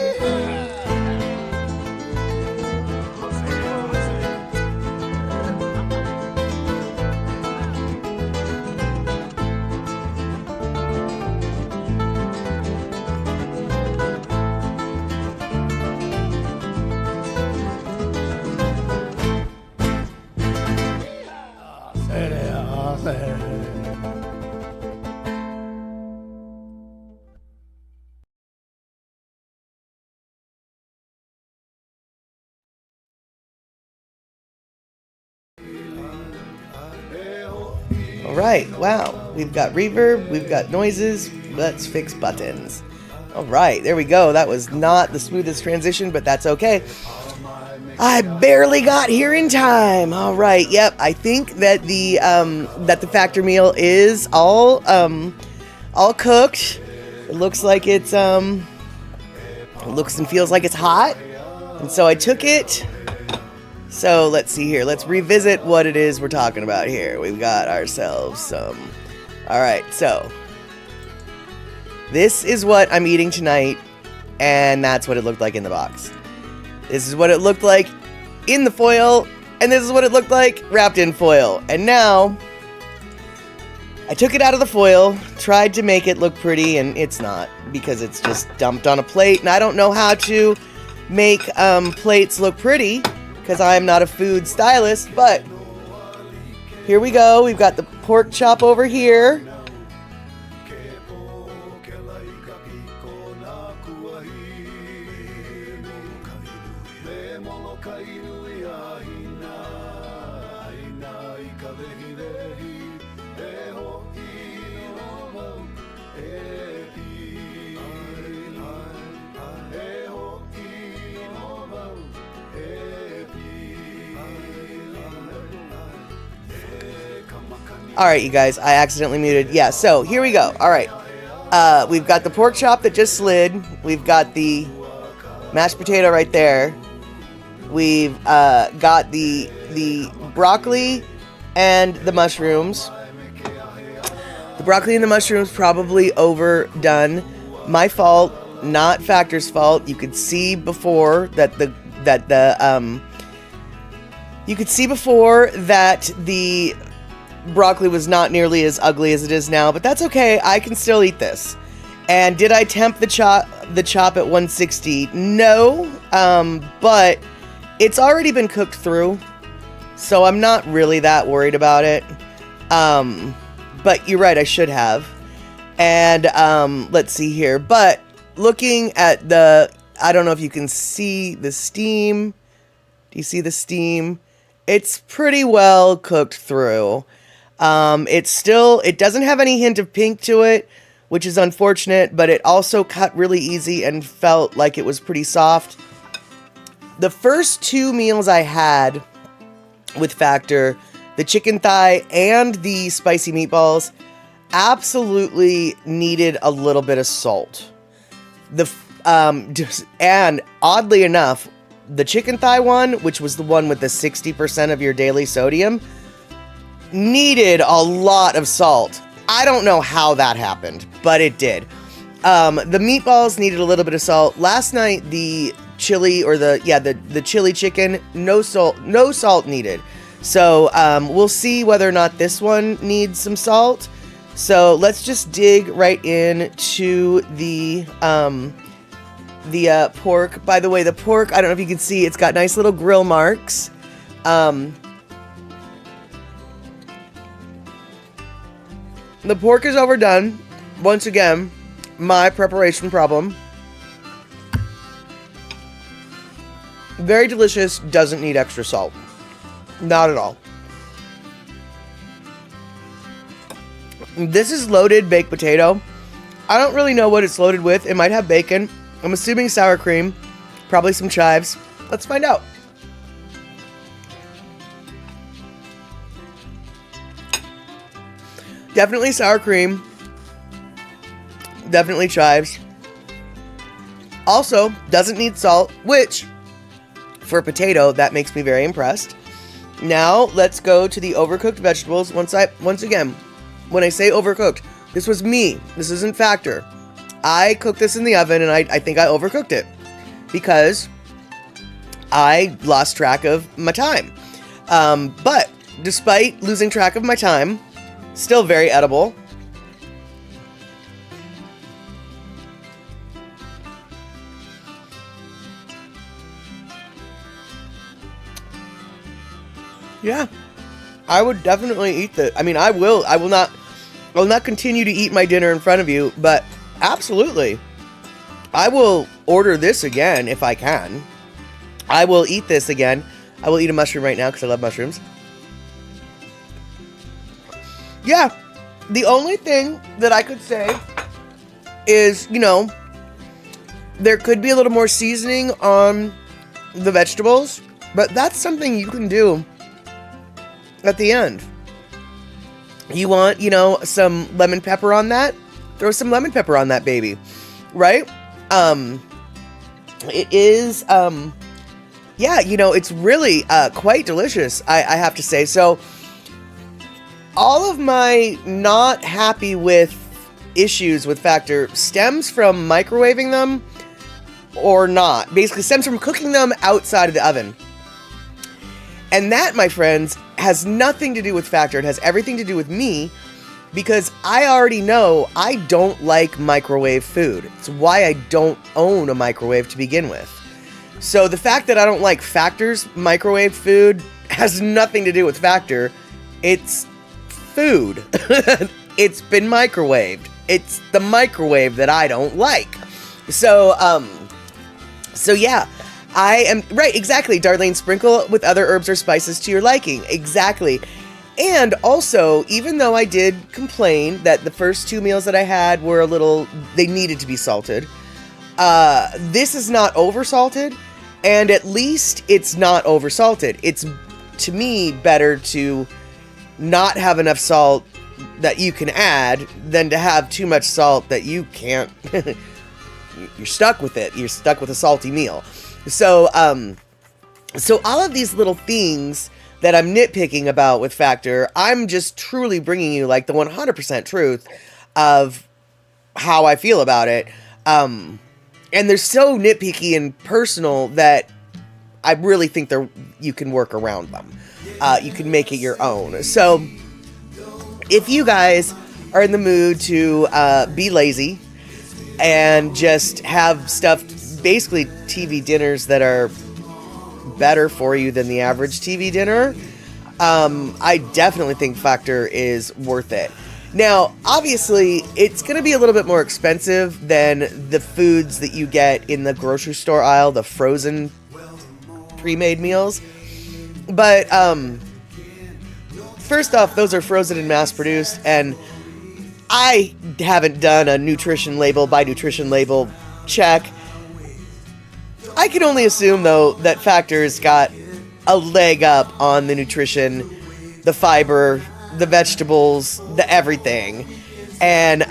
All right, wow. We've got reverb, we've got noises. Let's fix buttons. All right, there we go. That was not the smoothest transition, but that's okay. I barely got here in time. All right, yep. I think that the factor meal is all cooked. It looks like it looks and feels like it's hot, and so I took it. So let's see here. Let's revisit what it is we're talking about here. We've got ourselves some. All right, so this is what I'm eating tonight, and that's what it looked like in the box. This is what it looked like in the foil, and this is what it looked like wrapped in foil. And now, I took it out of the foil, tried to make it look pretty, and it's not, because it's just dumped on a plate, and I don't know how to make plates look pretty, because I'm not a food stylist, but here we go. We've got the pork chop over here. All right, you guys, I accidentally muted. Yeah, so here we go. All right. We've got the pork chop that just slid. We've got the mashed potato right there. We've got the broccoli and the mushrooms. The broccoli and the mushrooms probably overdone. My fault, not Factor's fault. You could see before that the You could see before that the broccoli was not nearly as ugly as it is now, but that's okay. I can still eat this. And did I temp the chop at 160? No, but it's already been cooked through, so I'm not really that worried about it. But you're right, I should have. And let's see here. But looking at I don't know if you can see the steam. Do you see the steam? It's pretty well cooked through. It doesn't have any hint of pink to it, which is unfortunate, but it also cut really easy and felt like it was pretty soft. The first 2 meals I had with Factor, the chicken thigh and the spicy meatballs, absolutely needed a little bit of salt. And oddly enough, the chicken thigh one, which was the one with the 60% of your daily sodium, needed a lot of salt. I don't know how that happened, but it did. The meatballs needed a little bit of salt. Last night, the chili or the chili chicken, no salt needed. So we'll see whether or not this one needs some salt. So let's just dig right into the pork. By the way, the pork, I don't know if you can see, it's got nice little grill marks. The pork is overdone. Once again, my preparation problem. Very delicious, doesn't need extra salt. Not at all. This is loaded baked potato. I don't really know what it's loaded with. It might have bacon. I'm assuming sour cream. Probably some chives. Let's find out. Definitely sour cream. Definitely chives. Also, doesn't need salt, which, for a potato, that makes me very impressed. Now, let's go to the overcooked vegetables. Once again, when I say overcooked, this was me. This isn't Factor. I cooked this in the oven, and I think I overcooked it because I lost track of my time. But despite losing track of my time, still very edible. Yeah, I would definitely eat that. I mean, I will not continue to eat my dinner in front of you, but absolutely. I will order this again if I can. I will eat this again. I will eat a mushroom right now because I love mushrooms. Yeah, the only thing that I could say is, there could be a little more seasoning on the vegetables, but that's something you can do at the end. You want, some lemon pepper on that? Throw some lemon pepper on that baby, right? It is, it's really quite delicious, I have to say. So, all of my not happy with issues with Factor stems from microwaving them or not. Basically stems from cooking them outside of the oven. And that, my friends, has nothing to do with Factor. It has everything to do with me because I already know I don't like microwave food. It's why I don't own a microwave to begin with. So the fact that I don't like Factor's microwave food has nothing to do with Factor. It's food. It's been microwaved. It's the microwave that I don't like. So yeah, I am right. Exactly. Darlene, sprinkle with other herbs or spices to your liking. Exactly. And also, even though I did complain that the first 2 meals that I had were they needed to be salted. This is not over salted, and at least it's not over salted. It's, to me, better to not have enough salt that you can add than to have too much salt that you can't. You're stuck with it. You're stuck with a salty meal. So all of these little things that I'm nitpicking about with Factor, I'm just truly bringing you like the 100% truth of how I feel about it. And they're so nitpicky and personal that I really think you can work around them. You can make it your own. So if you guys are in the mood to be lazy and just have stuff, basically TV dinners that are better for you than the average TV dinner, I definitely think Factor is worth it. Now, obviously, it's going to be a little bit more expensive than the foods that you get in the grocery store aisle, the frozen pre-made meals. But first off, those are frozen and mass-produced, and I haven't done a nutrition label by nutrition label check. I can only assume, though, that Factor's got a leg up on the nutrition, the fiber, the vegetables, the everything. And,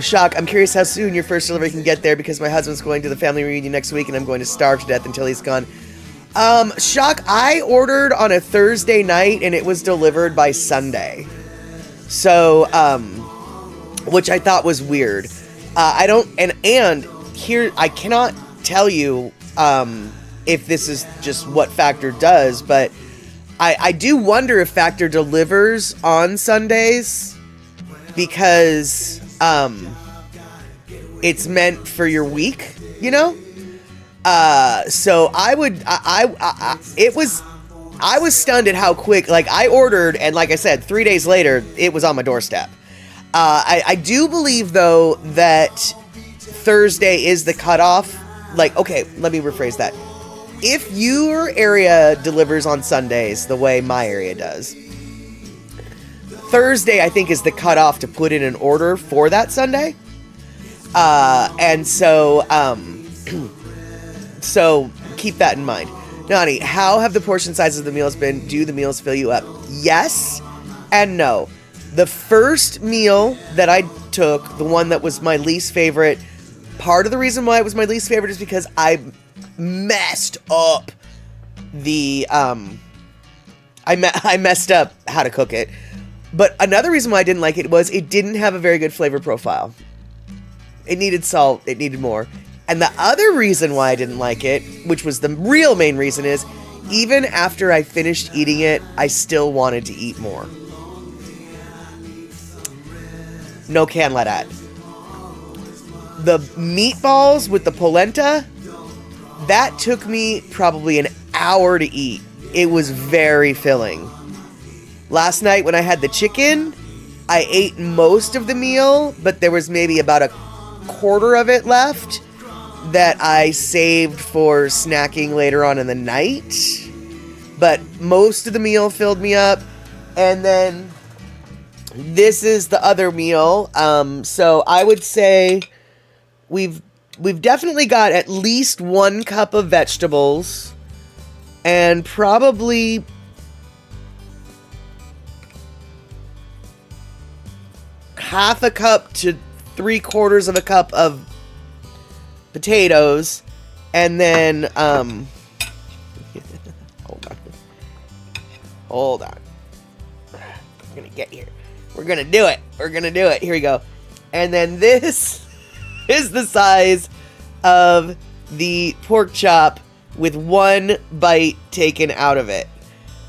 Shock, I'm curious how soon your first delivery can get there, because my husband's going to the family reunion next week and I'm going to starve to death until he's gone. Shock, I ordered on a Thursday night and it was delivered by Sunday. So, which I thought was weird. And here, I cannot tell you, if this is just what Factor does, but I do wonder if Factor delivers on Sundays, because it's meant for your week, you know? So I was stunned at how quick, like, I ordered, and like I said, 3 days later, it was on my doorstep. I do believe, though, that Thursday is the cutoff. Like, okay, let me rephrase that. If your area delivers on Sundays the way my area does, Thursday, I think, is the cutoff to put in an order for that Sunday. And so, so keep that in mind. Nani, how have the portion sizes of the meals been? Do the meals fill you up? Yes and no. The first meal that I took, the one that was my least favorite, part of the reason why it was my least favorite is because I messed up the, I messed up how to cook it. But another reason why I didn't like it was it didn't have a very good flavor profile. It needed salt. It needed more. And the other reason why I didn't like it, which was the real main reason, is even after I finished eating it, I still wanted to eat more. No can let add. The meatballs with the polenta, that took me probably an hour to eat. It was very filling. Last night when I had the chicken, I ate most of the meal, but there was maybe about a quarter of it left that I saved for snacking later on in the night. But most of the meal filled me up. And then this is the other meal. So I would say we've definitely got at least 1 cup of vegetables and probably half a cup to 3/4 of a cup of potatoes, and then hold on. We're gonna get here. We're gonna do it. Here we go. And then this is the size of the pork chop with 1 bite taken out of it.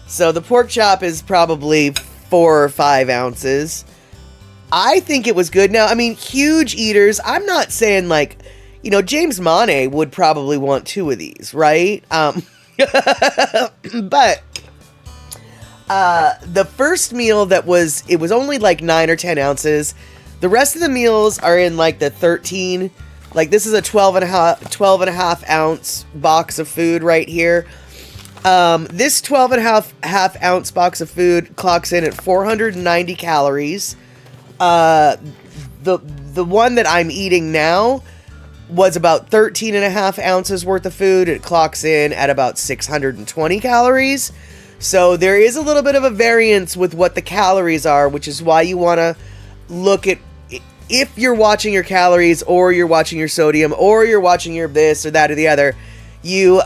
So the pork chop is probably 4 or 5 ounces. I think it was good. Now, I mean, huge eaters, I'm not saying, like, you know, James Monnet would probably want 2 of these, right? But the first meal it was only like 9 or 10 ounces. The rest of the meals are in like the 13. Like, this is a 12 and a half ounce box of food right here. This 12 and a half ounce box of food clocks in at 490 calories. The one that I'm eating now was about 13 and a half ounces worth of food. It clocks in at about 620 calories. So there is a little bit of a variance with what the calories are, which is why you want to look at, if you're watching your calories, or you're watching your sodium, or you're watching your this or that or the other, you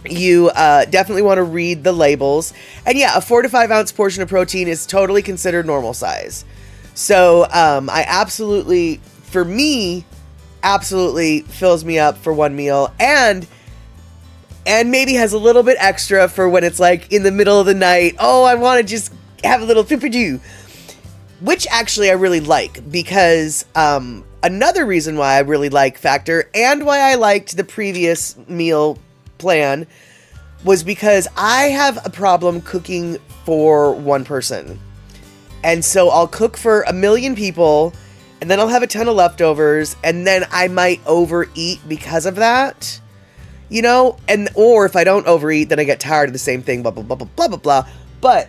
definitely want to read the labels. And yeah, a 4 to 5 ounce portion of protein is totally considered normal size. So I absolutely, for me, absolutely fills me up for one meal. And and maybe has a little bit extra for when it's like in the middle of the night. Oh, I want to just have a little flippity, which actually I really like, because another reason why I really like Factor and why I liked the previous meal plan was because I have a problem cooking for one person. And so I'll cook for 1 million people, and then I'll have a ton of leftovers, and then I might overeat because of that. You know, or if I don't overeat, then I get tired of the same thing, blah, blah, blah, blah, blah, blah, blah. But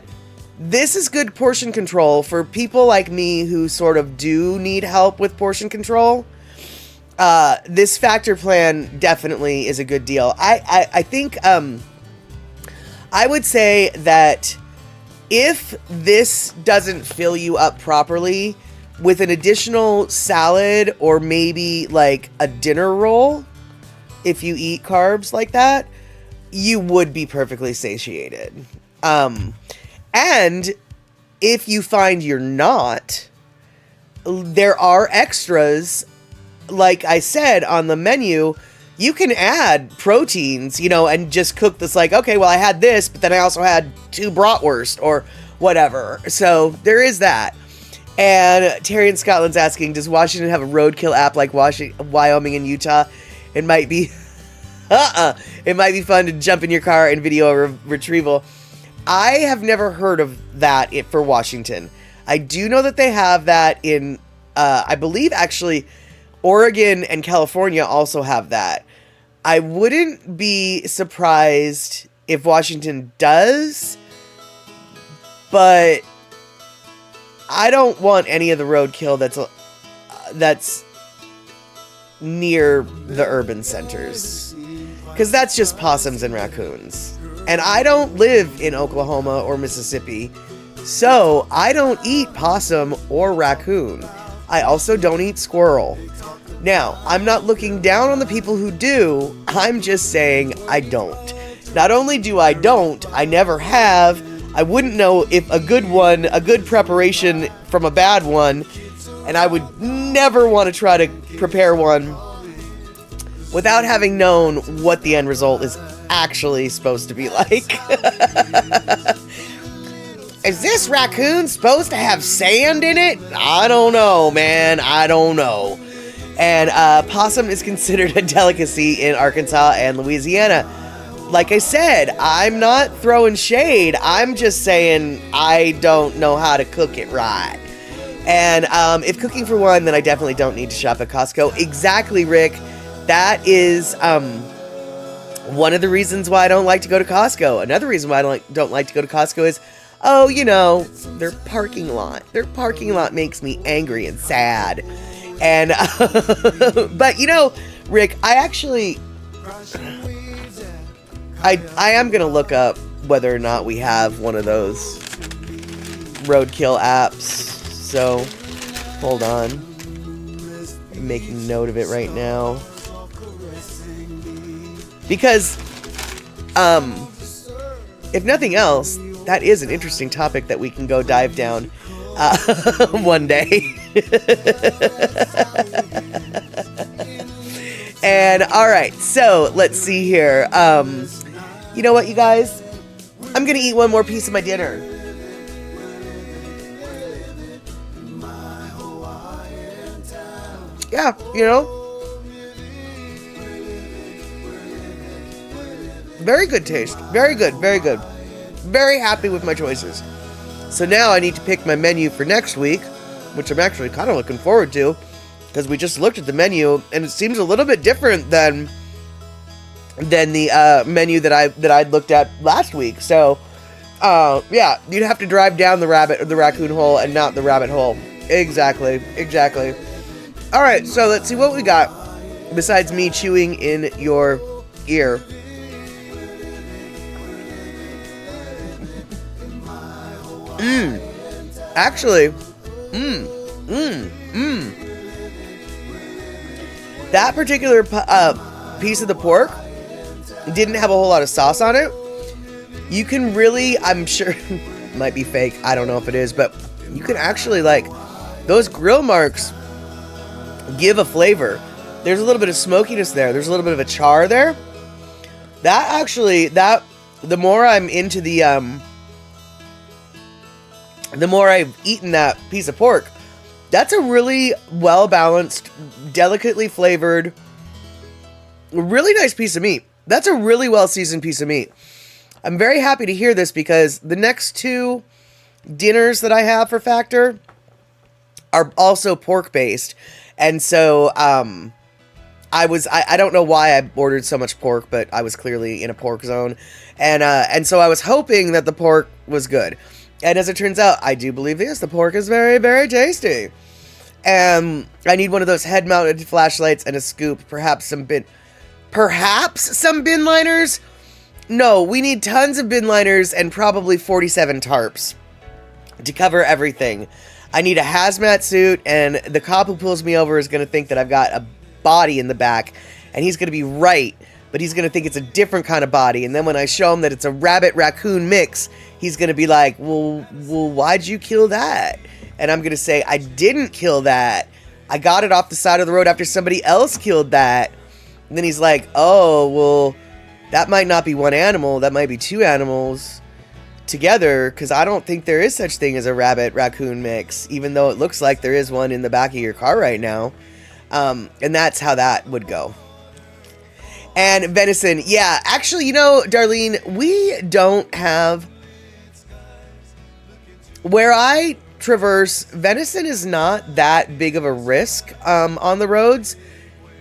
this is good portion control for people like me who sort of do need help with portion control. This Factor plan definitely is a good deal. I think, I would say that if this doesn't fill you up properly with an additional salad or maybe like a dinner roll, if you eat carbs like that, you would be perfectly satiated. And if you find you're not, there are extras. Like I said on the menu, you can add proteins, you know, and just cook this like, okay, well, I had this, but then I also had 2 bratwurst or whatever. So there is that. And Terry in Scotland's asking, does Washington have a roadkill app like Wyoming and Utah? It might be, it might be fun to jump in your car and video retrieval. I have never heard of that for Washington. I do know that they have that in, I believe actually Oregon and California also have that. I wouldn't be surprised if Washington does, but I don't want any of the roadkill that's near the urban centers, because that's just possums and raccoons. And I don't live in Oklahoma or Mississippi, so I don't eat possum or raccoon. I also don't eat squirrel. Now, I'm not looking down on the people who do. I'm just saying I don't. Not only do I don't, I never have. I wouldn't know if a good preparation from a bad one, and I would never want to try to prepare one without having known what the end result is actually supposed to be like. Is this raccoon supposed to have sand in it? I don't know, man. I don't know. And possum is considered a delicacy in Arkansas and Louisiana. Like I said, I'm not throwing shade. I'm just saying I don't know how to cook it right. And if cooking for one, then I definitely don't need to shop at Costco. Exactly, Rick. That is one of the reasons why I don't like to go to Costco. Another reason why I don't like to go to Costco is, oh, you know, their parking lot. Their parking lot makes me angry and sad. And, but you know, Rick, I actually, I am going to look up whether or not we have one of those roadkill apps. So, hold on. I'm making note of it right now. Because, if nothing else, that is an interesting topic that we can go dive down one day. And all right, so let's see here. You know what, you guys? I'm gonna eat one more piece of my dinner. Yeah, you know. Very good taste. Very good, very good. Very happy with my choices. So now I need to pick my menu for next week, which I'm actually kind of looking forward to, because we just looked at the menu and it seems a little bit different than the menu that I'd looked at last week. So yeah, you'd have to drive down the raccoon hole and not the rabbit hole. Exactly. All right, so let's see what we got besides me chewing in your ear. Actually, that particular piece of the pork didn't have a whole lot of sauce on it. You can really, I'm sure, it might be fake, I don't know if it is, but you can actually, like, those grill marks give a flavor. There's a little bit of smokiness there. There's a little bit of a char there. That actually, the more I'm into the more I've eaten that piece of pork, that's a really well-balanced, delicately flavored, really nice piece of meat. That's a really well-seasoned piece of meat. I'm very happy to hear this because the next 2 dinners that I have for Factor are also pork-based. And so, I don't know why I ordered so much pork, but I was clearly in a pork zone. And so I was hoping that the pork was good. And as it turns out, I do believe this. The pork is very, very tasty. And I need one of those head-mounted flashlights and a scoop, perhaps some bin liners. No, we need tons of bin liners and probably 47 tarps to cover everything. I need a hazmat suit, and the cop who pulls me over is going to think that I've got a body in the back, and he's going to be right, but he's going to think it's a different kind of body. And then when I show him that it's a rabbit-raccoon mix, he's going to be like, well, why'd you kill that? And I'm going to say, I didn't kill that. I got it off the side of the road after somebody else killed that. And then he's like, oh, well, that might not be one animal. That might be 2 animals together, because I don't think there is such thing as a rabbit-raccoon mix, even though it looks like there is one in the back of your car right now. And that's how that would go. And venison, yeah, actually, you know, Darlene, we don't have... Where I traverse, venison is not that big of a risk on the roads.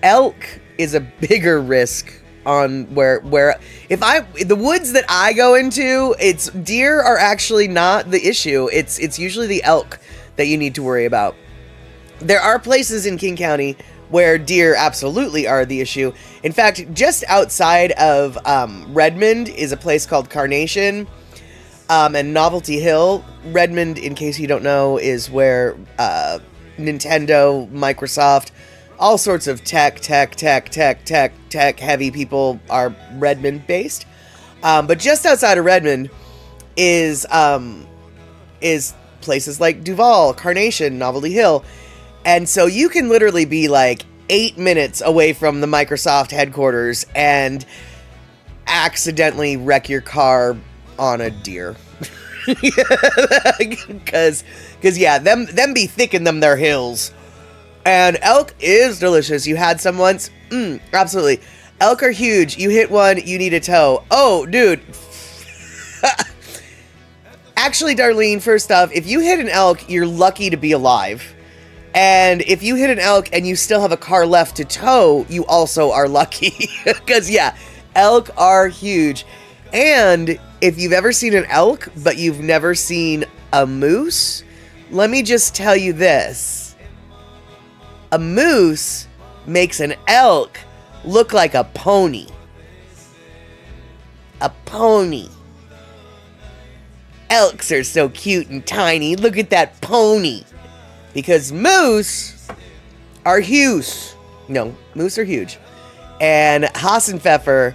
Elk is a bigger risk on where the woods that I go into, it's deer are actually not the issue. It's usually the elk that you need to worry about. There are places in King County where deer absolutely are the issue. In fact, just outside of Redmond is a place called Carnation and Novelty Hill. Redmond, in case you don't know, is where Nintendo, Microsoft, all sorts of tech heavy people are Redmond based. But just outside of Redmond is places like Duval, Carnation, Novelty Hill. And so you can literally be like 8 minutes away from the Microsoft headquarters and accidentally wreck your car on a deer. Because yeah, them be thick in them their hills. And elk is delicious. You had some once? Absolutely. Elk are huge. You hit one, you need a tow. Oh, dude. Actually, Darlene, first off, if you hit an elk, you're lucky to be alive. And if you hit an elk and you still have a car left to tow, you also are lucky. Because, yeah, elk are huge. And if you've ever seen an elk, but you've never seen a moose, let me just tell you this. A moose makes an elk look like a pony. A pony. Elks are so cute and tiny. Look at that pony. Because moose are huge. No, moose are huge. And Hassenpfeffer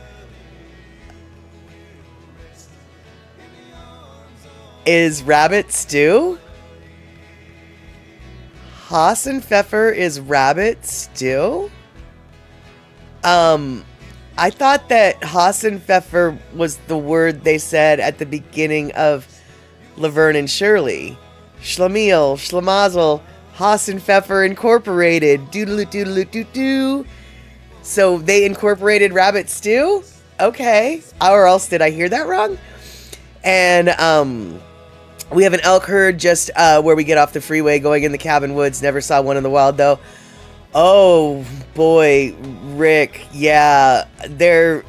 is rabbit stew? Hassenpfeffer is rabbit stew? I thought that Hassenpfeffer was the word they said at the beginning of Laverne and Shirley. Schlemiel, Schlemazel, Hassenpfeffer Incorporated. Doodle-doo-doodle-doo-doo. So they incorporated rabbit stew? Okay. Or else did I hear that wrong? And, we have an elk herd just where we get off the freeway going in the cabin woods. Never saw one in the wild, though. Oh, boy, Rick. Yeah, they're...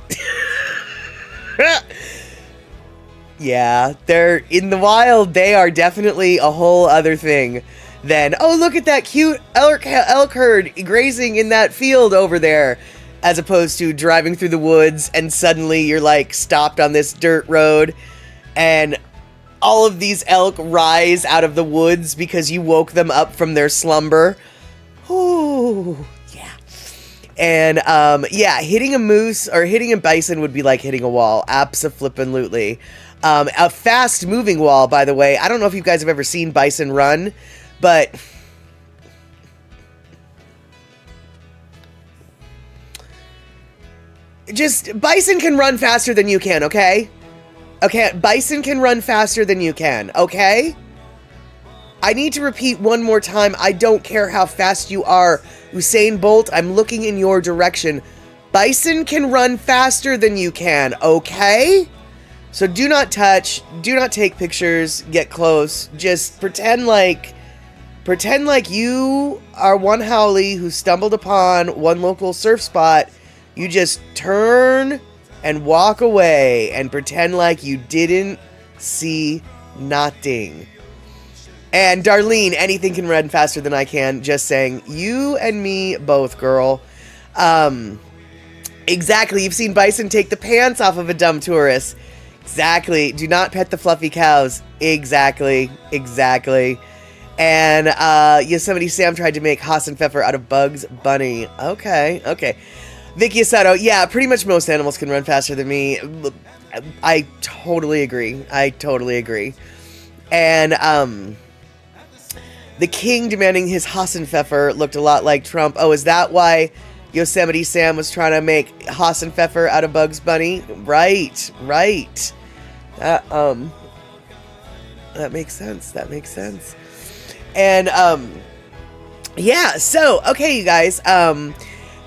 yeah, they're in the wild. They are definitely a whole other thing than, oh, look at that cute elk herd grazing in that field over there. As opposed to driving through the woods and suddenly you're, like, stopped on this dirt road and... all of these elk rise out of the woods because you woke them up from their slumber. Ooh, yeah. And, yeah, hitting a moose or hitting a bison would be like hitting a wall. Abso-flippin-lutely. A fast-moving wall, by the way. I don't know if you guys have ever seen bison run, but... just bison can run faster than you can, okay? Okay, bison can run faster than you can, okay? I need to repeat one more time. I don't care how fast you are. Usain Bolt, I'm looking in your direction. Bison can run faster than you can, okay? So do not touch, do not take pictures, get close. Just pretend like you are one haole who stumbled upon one local surf spot. You just turn and walk away and pretend like you didn't see nothing. And Darlene, anything can run faster than I can. Just saying, you and me both, girl. Exactly. You've seen bison take the pants off of a dumb tourist. Exactly. Do not pet the fluffy cows. Exactly. Exactly. And Yosemite Sam tried to make Hassenpfeffer out of Bugs Bunny. Okay. Okay. Vicky Asato, yeah, pretty much most animals can run faster than me. I totally agree. I totally agree. And the king demanding his Hassenpfeffer looked a lot like Trump. Oh, is that why Yosemite Sam was trying to make Hassenpfeffer out of Bugs Bunny? Right, right. That makes sense. That makes sense. And yeah, so okay, you guys.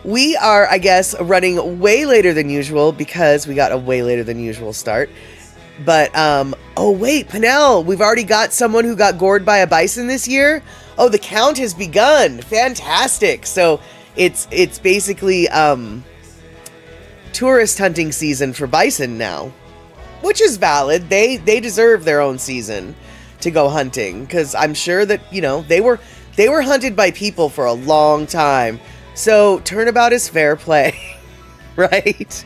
We are, I guess, running way later than usual because we got a way later than usual start. But, oh wait, Pinnell, we've already got someone who got gored by a bison this year. Oh, the count has begun. Fantastic. So it's basically, tourist hunting season for bison now, which is valid. They deserve their own season to go hunting because I'm sure that, you know, they were hunted by people for a long time. So turnabout is fair play, right?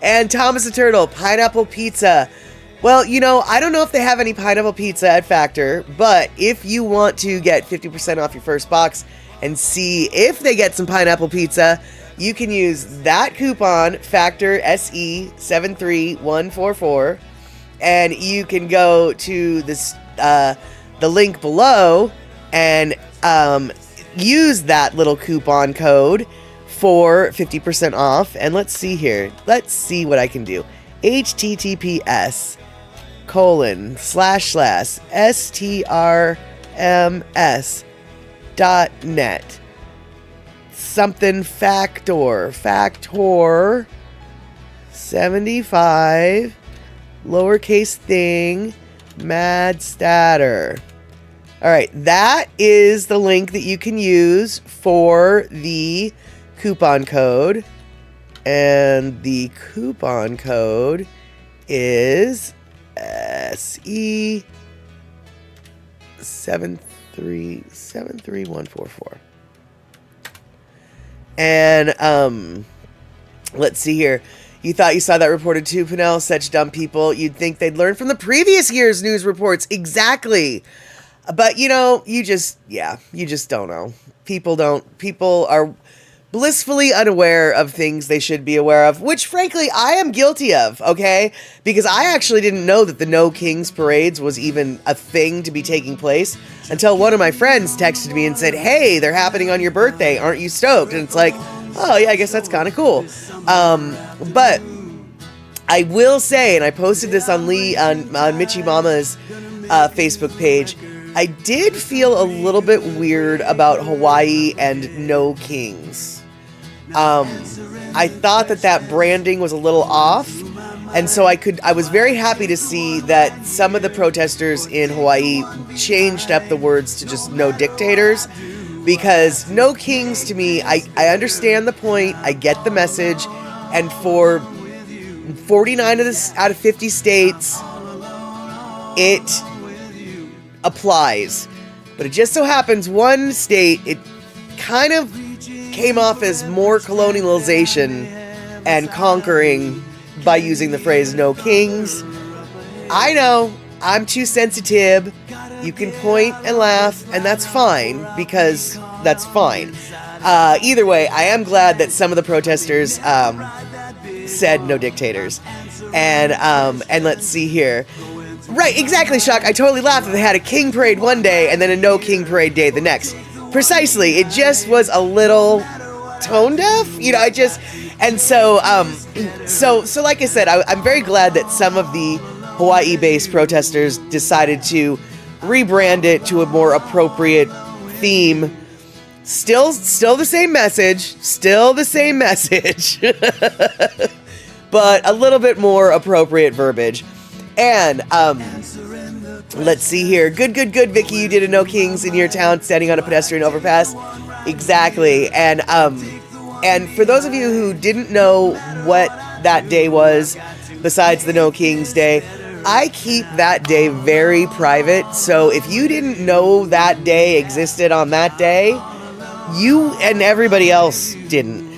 And Thomas the Turtle, pineapple pizza. Well, you know, I don't know if they have any pineapple pizza at Factor, but if you want to get 50% off your first box and see if they get some pineapple pizza, you can use that coupon, Factor SE73144, and you can go to this the link below and use that little coupon code for 50% off. And let's see here. Let's see what I can do. https://strms.net something factor 75 lowercase thing mad statter. All right, that is the link that you can use for the coupon code. And the coupon code is SE73144. And let's see here. You thought you saw that reported too, Pinnell? Such dumb people. You'd think they'd learn from the previous year's news reports. Exactly. But, you know, you just don't know. People are blissfully unaware of things they should be aware of, which, frankly, I am guilty of, okay? Because I actually didn't know that the No Kings parades was even a thing to be taking place until one of my friends texted me and said, hey, they're happening on your birthday. Aren't you stoked? And it's like, oh, yeah, I guess that's kind of cool. But I will say, and I posted this on Mitchie Mama's Facebook page, I did feel a little bit weird about Hawaii and No Kings. I thought that branding was a little off, and so I was very happy to see that some of the protesters in Hawaii changed up the words to just No Dictators, because No Kings, to me, I understand the point, I get the message, and for 49 out of 50 states, it applies. But it just so happens one state, it kind of came off as more colonialization and conquering by using the phrase No Kings. I know, I'm too sensitive. You can point and laugh, and that's fine, because that's fine. Either way, I am glad that some of the protesters said No Dictators. And let's see here. Right, exactly, Shock. I totally laughed that they had a King Parade one day and then a No King Parade day the next. Precisely. It just was a little tone deaf. I just, and so like I said, I'm very glad that some of the Hawaii-based protesters decided to rebrand it to a more appropriate theme. Still the same message, but a little bit more appropriate verbiage. And let's see here. Good, Vicky. You did a No Kings in your town, standing on a pedestrian overpass. Exactly. And for those of you who didn't know what that day was, besides the No Kings Day, I keep that day very private. So if you didn't know that day existed on that day, you and everybody else didn't.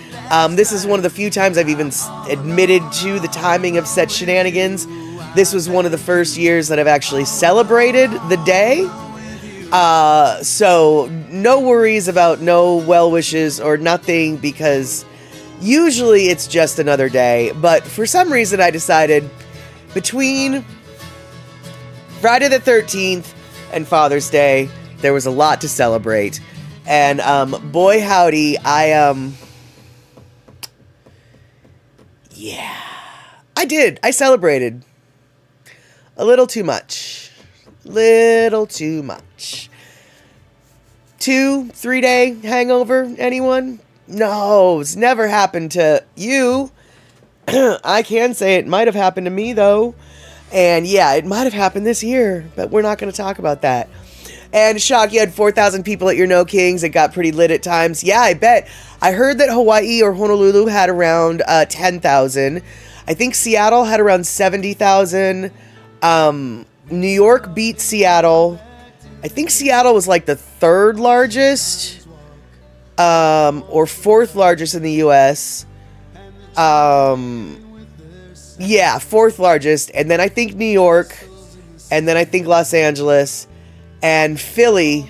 This is one of the few times I've even admitted to the timing of said shenanigans. This was one of the first years that I've actually celebrated the day. So no worries about no well wishes or nothing, because usually it's just another day. But for some reason I decided between Friday the 13th and Father's Day, there was a lot to celebrate. And boy howdy, I did. I celebrated. A little too much. 2-3 day hangover, anyone? No, it's never happened to you. I can say it might have happened to me, though. And yeah, it might have happened this year, but we're not going to talk about that. And Shock, you had 4,000 people at your No Kings. It got pretty lit at times. Yeah, I bet. I heard that Hawaii or Honolulu had around 10,000. I think Seattle had around 70,000. New York beat Seattle. I think Seattle was like the third largest, or fourth largest in the U.S. Yeah, fourth largest. And then I think New York, and then I think Los Angeles, and Philly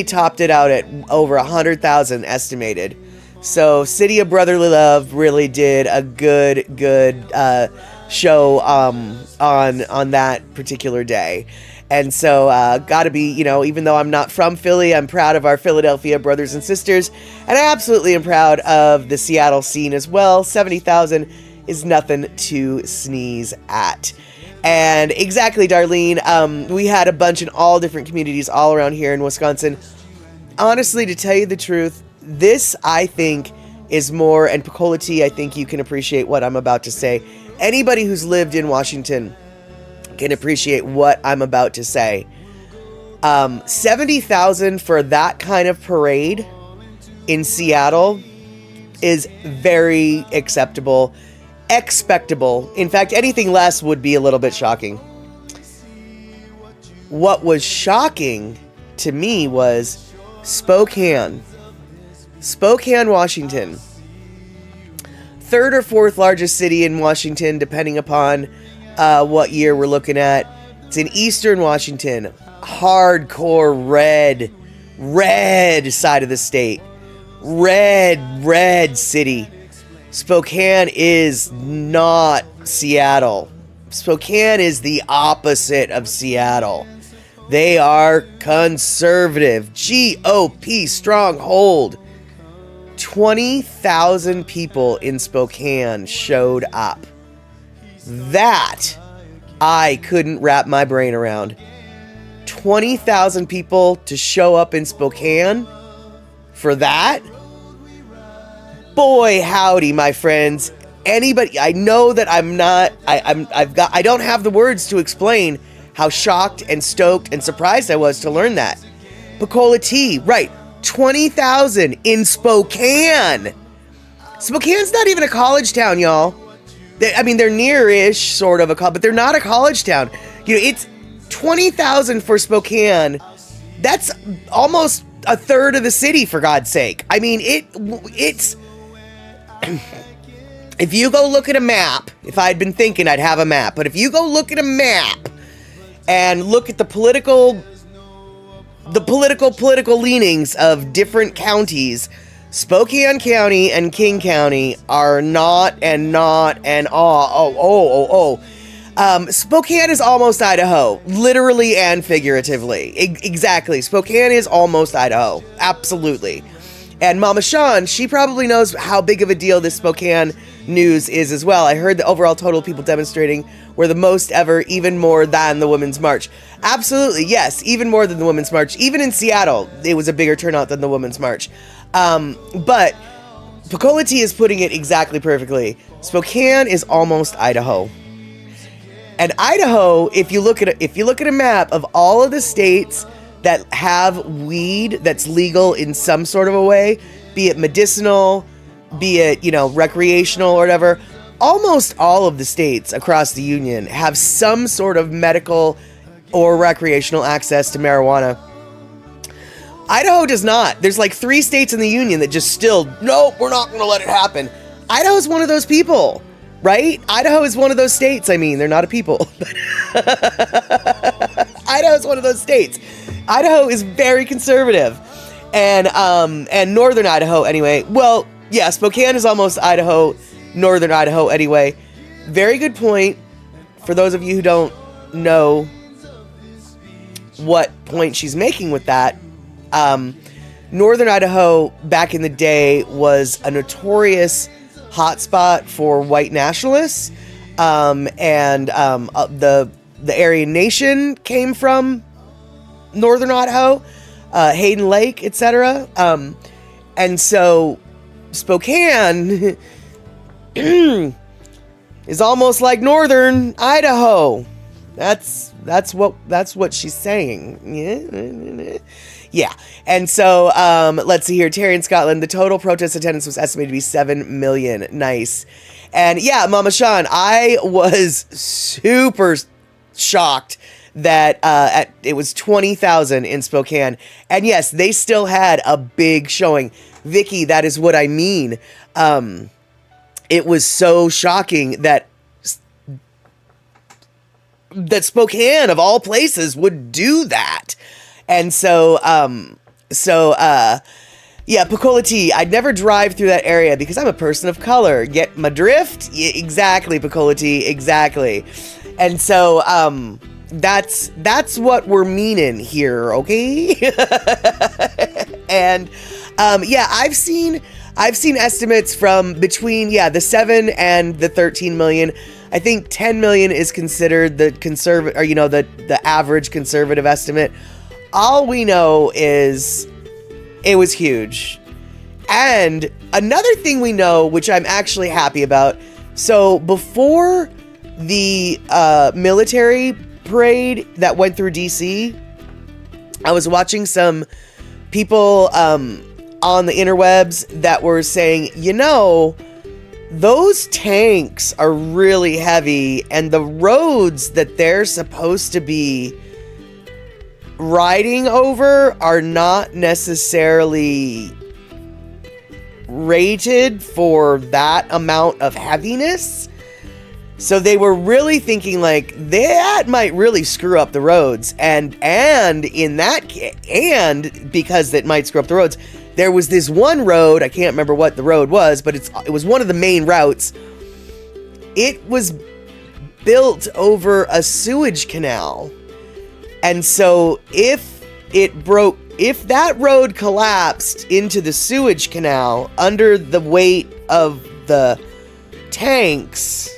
topped it out at over 100,000 estimated. So City of Brotherly Love really did a good show on that particular day. And so gotta be, even though I'm not from Philly, I'm proud of our Philadelphia brothers and sisters, and I absolutely am proud of the Seattle scene as well. 70,000 is nothing to sneeze at. And exactly, Darlene, we had a bunch in all different communities all around here in Wisconsin. Honestly, to tell you the truth, this, I think, is more, and Pecola T, I think you can appreciate what I'm about to say. Anybody who's lived in Washington can appreciate what I'm about to say. 70,000 for that kind of parade in Seattle is very acceptable, expectable. In fact, anything less would be a little bit shocking. What was shocking to me was Spokane, Washington. Third or fourth largest city in Washington, depending upon what year we're looking at. It's in eastern Washington. Hardcore red side of the state. Red city. Spokane is not Seattle. Spokane is the opposite of Seattle. They are conservative. GOP stronghold. 20,000 people in Spokane showed up. That I couldn't wrap my brain around. 20,000 people to show up in Spokane for that? Boy, howdy, my friends. Anybody, I know that I don't have the words to explain how shocked and stoked and surprised I was to learn that. Pecola T, right, 20,000 in Spokane. Spokane's not even a college town, y'all. They're near-ish, sort of but they're not a college town. It's 20,000 for Spokane. That's almost a third of the city, for God's sake. It's... If you go look at a map, if I'd been thinking I'd have a map, but if you go look at a map and look at the political leanings of different counties, Spokane County and King County are not. Spokane is almost Idaho, literally and figuratively. Exactly. Spokane is almost Idaho. Absolutely. And Mama Sean, she probably knows how big of a deal this Spokane news is as well. I heard the overall total of people demonstrating were the most ever, even more than the Women's March. Absolutely, yes, even more than the Women's March. Even in Seattle, it was a bigger turnout than the Women's March. But Picola T is putting it exactly perfectly. Spokane is almost Idaho. And Idaho, if you look at a map of all of the states that have weed that's legal in some sort of a way, be it medicinal, be it, recreational or whatever, almost all of the states across the union have some sort of medical or recreational access to marijuana. Idaho does not. There's like 3 states in the union that just still, nope, we're not going to let it happen. Idaho's one of those people. Right? Idaho is one of those states. I mean, they're not a people. Idaho is one of those states. Idaho is very conservative. And northern Idaho anyway. Well, yeah, Spokane is almost Idaho, northern Idaho anyway. Very good point. For those of you who don't know what point she's making with that, northern Idaho back in the day was a notorious hotspot for white nationalists, and the Aryan Nation came from northern Idaho, Hayden Lake, etc. And so Spokane is almost like northern Idaho. That's what she's saying. Yeah. And so, let's see here. Terry in Scotland, the total protest attendance was estimated to be 7 million. Nice. And yeah, Mama Sean, I was super shocked that it was 20,000 in Spokane. And yes, they still had a big showing. Vicky, that is what I mean. It was so shocking that Spokane, of all places, would do that. And so, yeah, Picola T, I'd never drive through that area because I'm a person of color. Get my drift? Yeah, exactly, Picola T, exactly. And so, that's what we're meaning here, okay? And, yeah, I've seen estimates from between, the 7 and the 13 million. I think 10 million is considered the the average conservative estimate. All we know is it was huge. And another thing we know, which I'm actually happy about, so before the military parade that went through DC, I was watching some people on the interwebs that were saying, those tanks are really heavy, and the roads that they're supposed to be riding over are not necessarily rated for that amount of heaviness. So they were really thinking like that might really screw up the roads, and because it might screw up the roads, there was this one road, I can't remember what the road was, but it was one of the main routes. It was built over a sewage canal. And so if that road collapsed into the sewage canal under the weight of the tanks,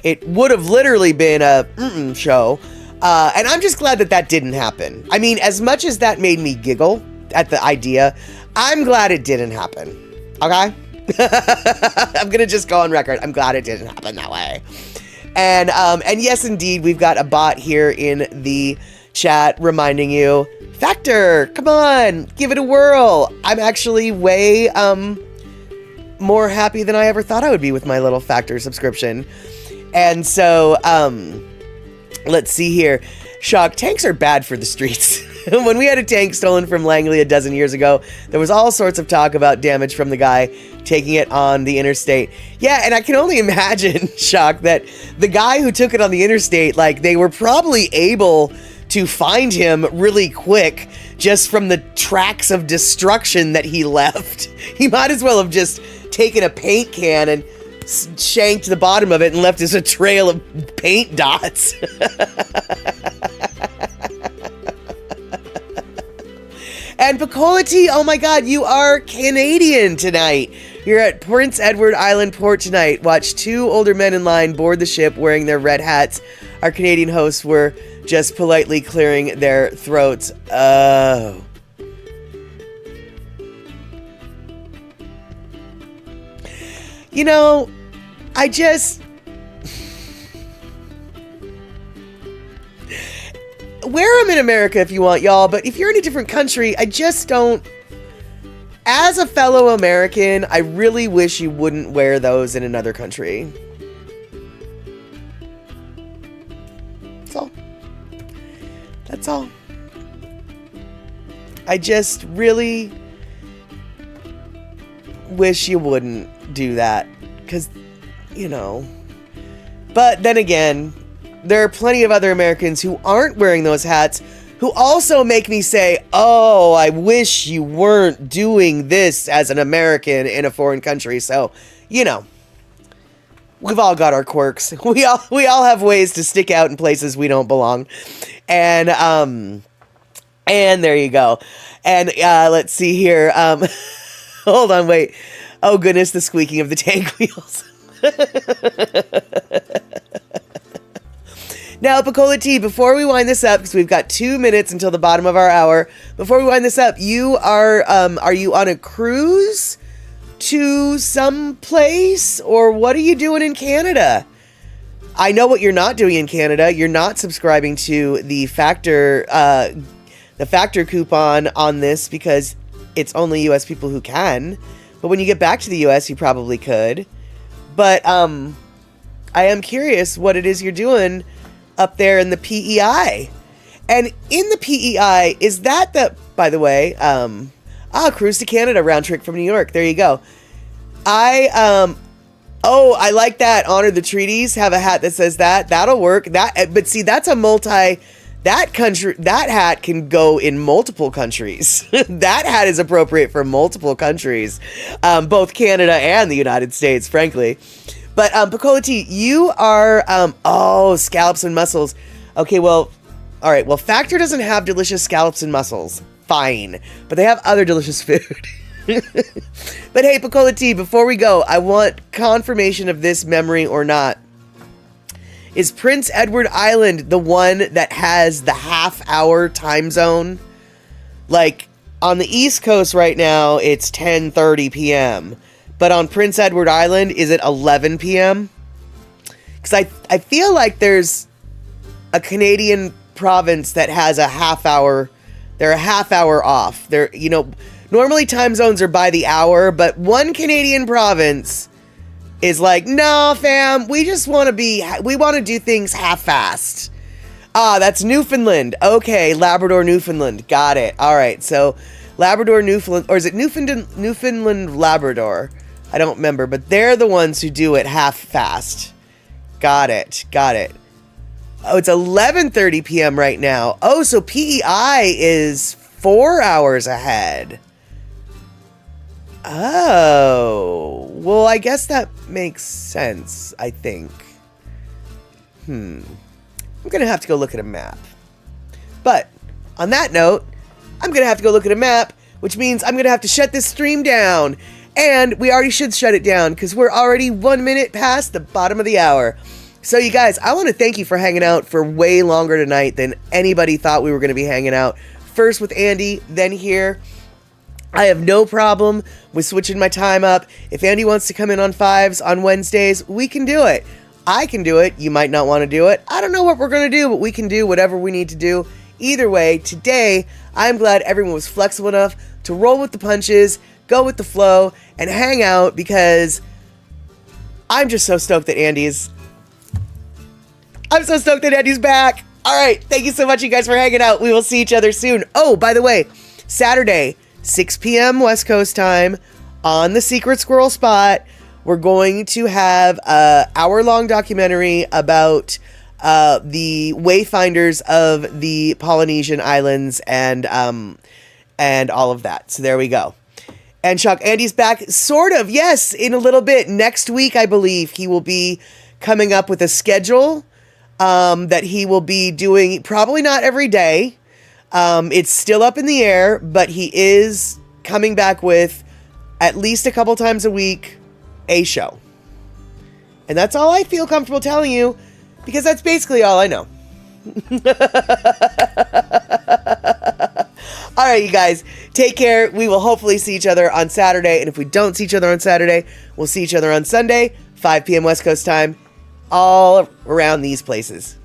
it would have literally been a show. And I'm just glad that didn't happen. I mean, as much as that made me giggle at the idea, I'm glad it didn't happen. Okay? I'm gonna just go on record. I'm glad it didn't happen that way. And yes, indeed, we've got a bot here in the chat reminding you, Factor, come on, give it a whirl. I'm actually way more happy than I ever thought I would be with my little Factor subscription. And so, let's see here. Shock, tanks are bad for the streets. When we had a tank stolen from Langley a dozen years ago, there was all sorts of talk about damage from the guy taking it on the interstate. Yeah, and I can only imagine, Shock, that the guy who took it on the interstate, like, they were probably able to find him really quick just from the tracks of destruction that he left. He might as well have just taken a paint can and shanked the bottom of it and left us a trail of paint dots. And Pecola T, oh my God, you are Canadian tonight. You're at Prince Edward Island Port tonight. Watch two older men in line board the ship wearing their red hats. Our Canadian hosts were just politely clearing their throats. Oh. You know, I just... Wear them in America if you want, y'all, but if you're in a different country, I just don't... As a fellow American, I really wish you wouldn't wear those in another country. That's all. That's all. I just really wish you wouldn't do that, because, you know. But then again, there are plenty of other Americans who aren't wearing those hats who also make me say, oh, I wish you weren't doing this as an American in a foreign country. So, you know, we've all got our quirks. We all have ways to stick out in places we don't belong. And there you go. And let's see here. Hold on, wait. Oh goodness, the squeaking of the tank wheels. Now, Pecola T, before we wind this up, because we've got 2 minutes until the bottom of our hour, before we wind this up, you are you on a cruise to some place, or what are you doing in Canada? I know what you're not doing in Canada. You're not subscribing to the Factor coupon on this because it's only U.S. people who can. But when you get back to the U.S., you probably could. But I am curious what it is you're doing up there in the PEI. And in the PEI, is that the, by the way, Cruise to Canada round trip from New York. There you go. I like that. Honor the treaties. Have a hat that says that. That'll work. But see, that's a that hat can go in multiple countries. That hat is appropriate for multiple countries, both Canada and the United States, frankly. But Pecola T, you are scallops and mussels. Okay, well, all right. Well, Factor doesn't have delicious scallops and mussels. Fine, but they have other delicious food. But hey, Pecola T, before we go, I want confirmation of this memory or not. Is Prince Edward Island the one that has the half-hour time zone? Like, on the East Coast right now, it's 10:30 p.m., but on Prince Edward Island, is it 11 p.m.? Because I feel like there's a Canadian province that has a half hour. They're a half hour off. Normally time zones are by the hour, but one Canadian province is like, no, fam, we want to do things half-assed. That's Newfoundland. Okay, Labrador, Newfoundland. Got it. All right, so Labrador, Newfoundland, or is it Newfoundland, Labrador? I don't remember, but they're the ones who do it half-fast. Got it. Oh, it's 11:30 p.m. right now. Oh, so PEI is 4 hours ahead. Oh, well, I guess that makes sense, I think. I'm going to have to go look at a map. But on that note, I'm going to have to go look at a map, which means I'm going to have to shut this stream down. And we already should shut it down because we're already 1 minute past the bottom of the hour. So you guys, I want to thank you for hanging out for way longer tonight than anybody thought we were going to be hanging out. First with Andy, then here. I have no problem with switching my time up. If Andy wants to come in on 5s on Wednesdays, we can do it. I can do it. You might not want to do it. I don't know what we're going to do, but we can do whatever we need to do. Either way, today, I'm glad everyone was flexible enough to roll with the punches, go with the flow, and hang out because I'm just so stoked that Andy's back. All right. Thank you so much, you guys, for hanging out. We will see each other soon. Oh, by the way, Saturday, 6 p.m. West Coast time on the Secret Squirrel Spot, we're going to have an hour-long documentary about the wayfinders of the Polynesian islands and all of that. So there we go. And Chuck, Andy's back, sort of, yes, in a little bit. Next week, I believe, he will be coming up with a schedule that he will be doing, probably not every day, It's still up in the air, but he is coming back with at least a couple times a week a show. And that's all I feel comfortable telling you, because that's basically all I know. All right, you guys, take care. We will hopefully see each other on Saturday. And if we don't see each other on Saturday, we'll see each other on Sunday, 5 p.m. West Coast time, all around these places.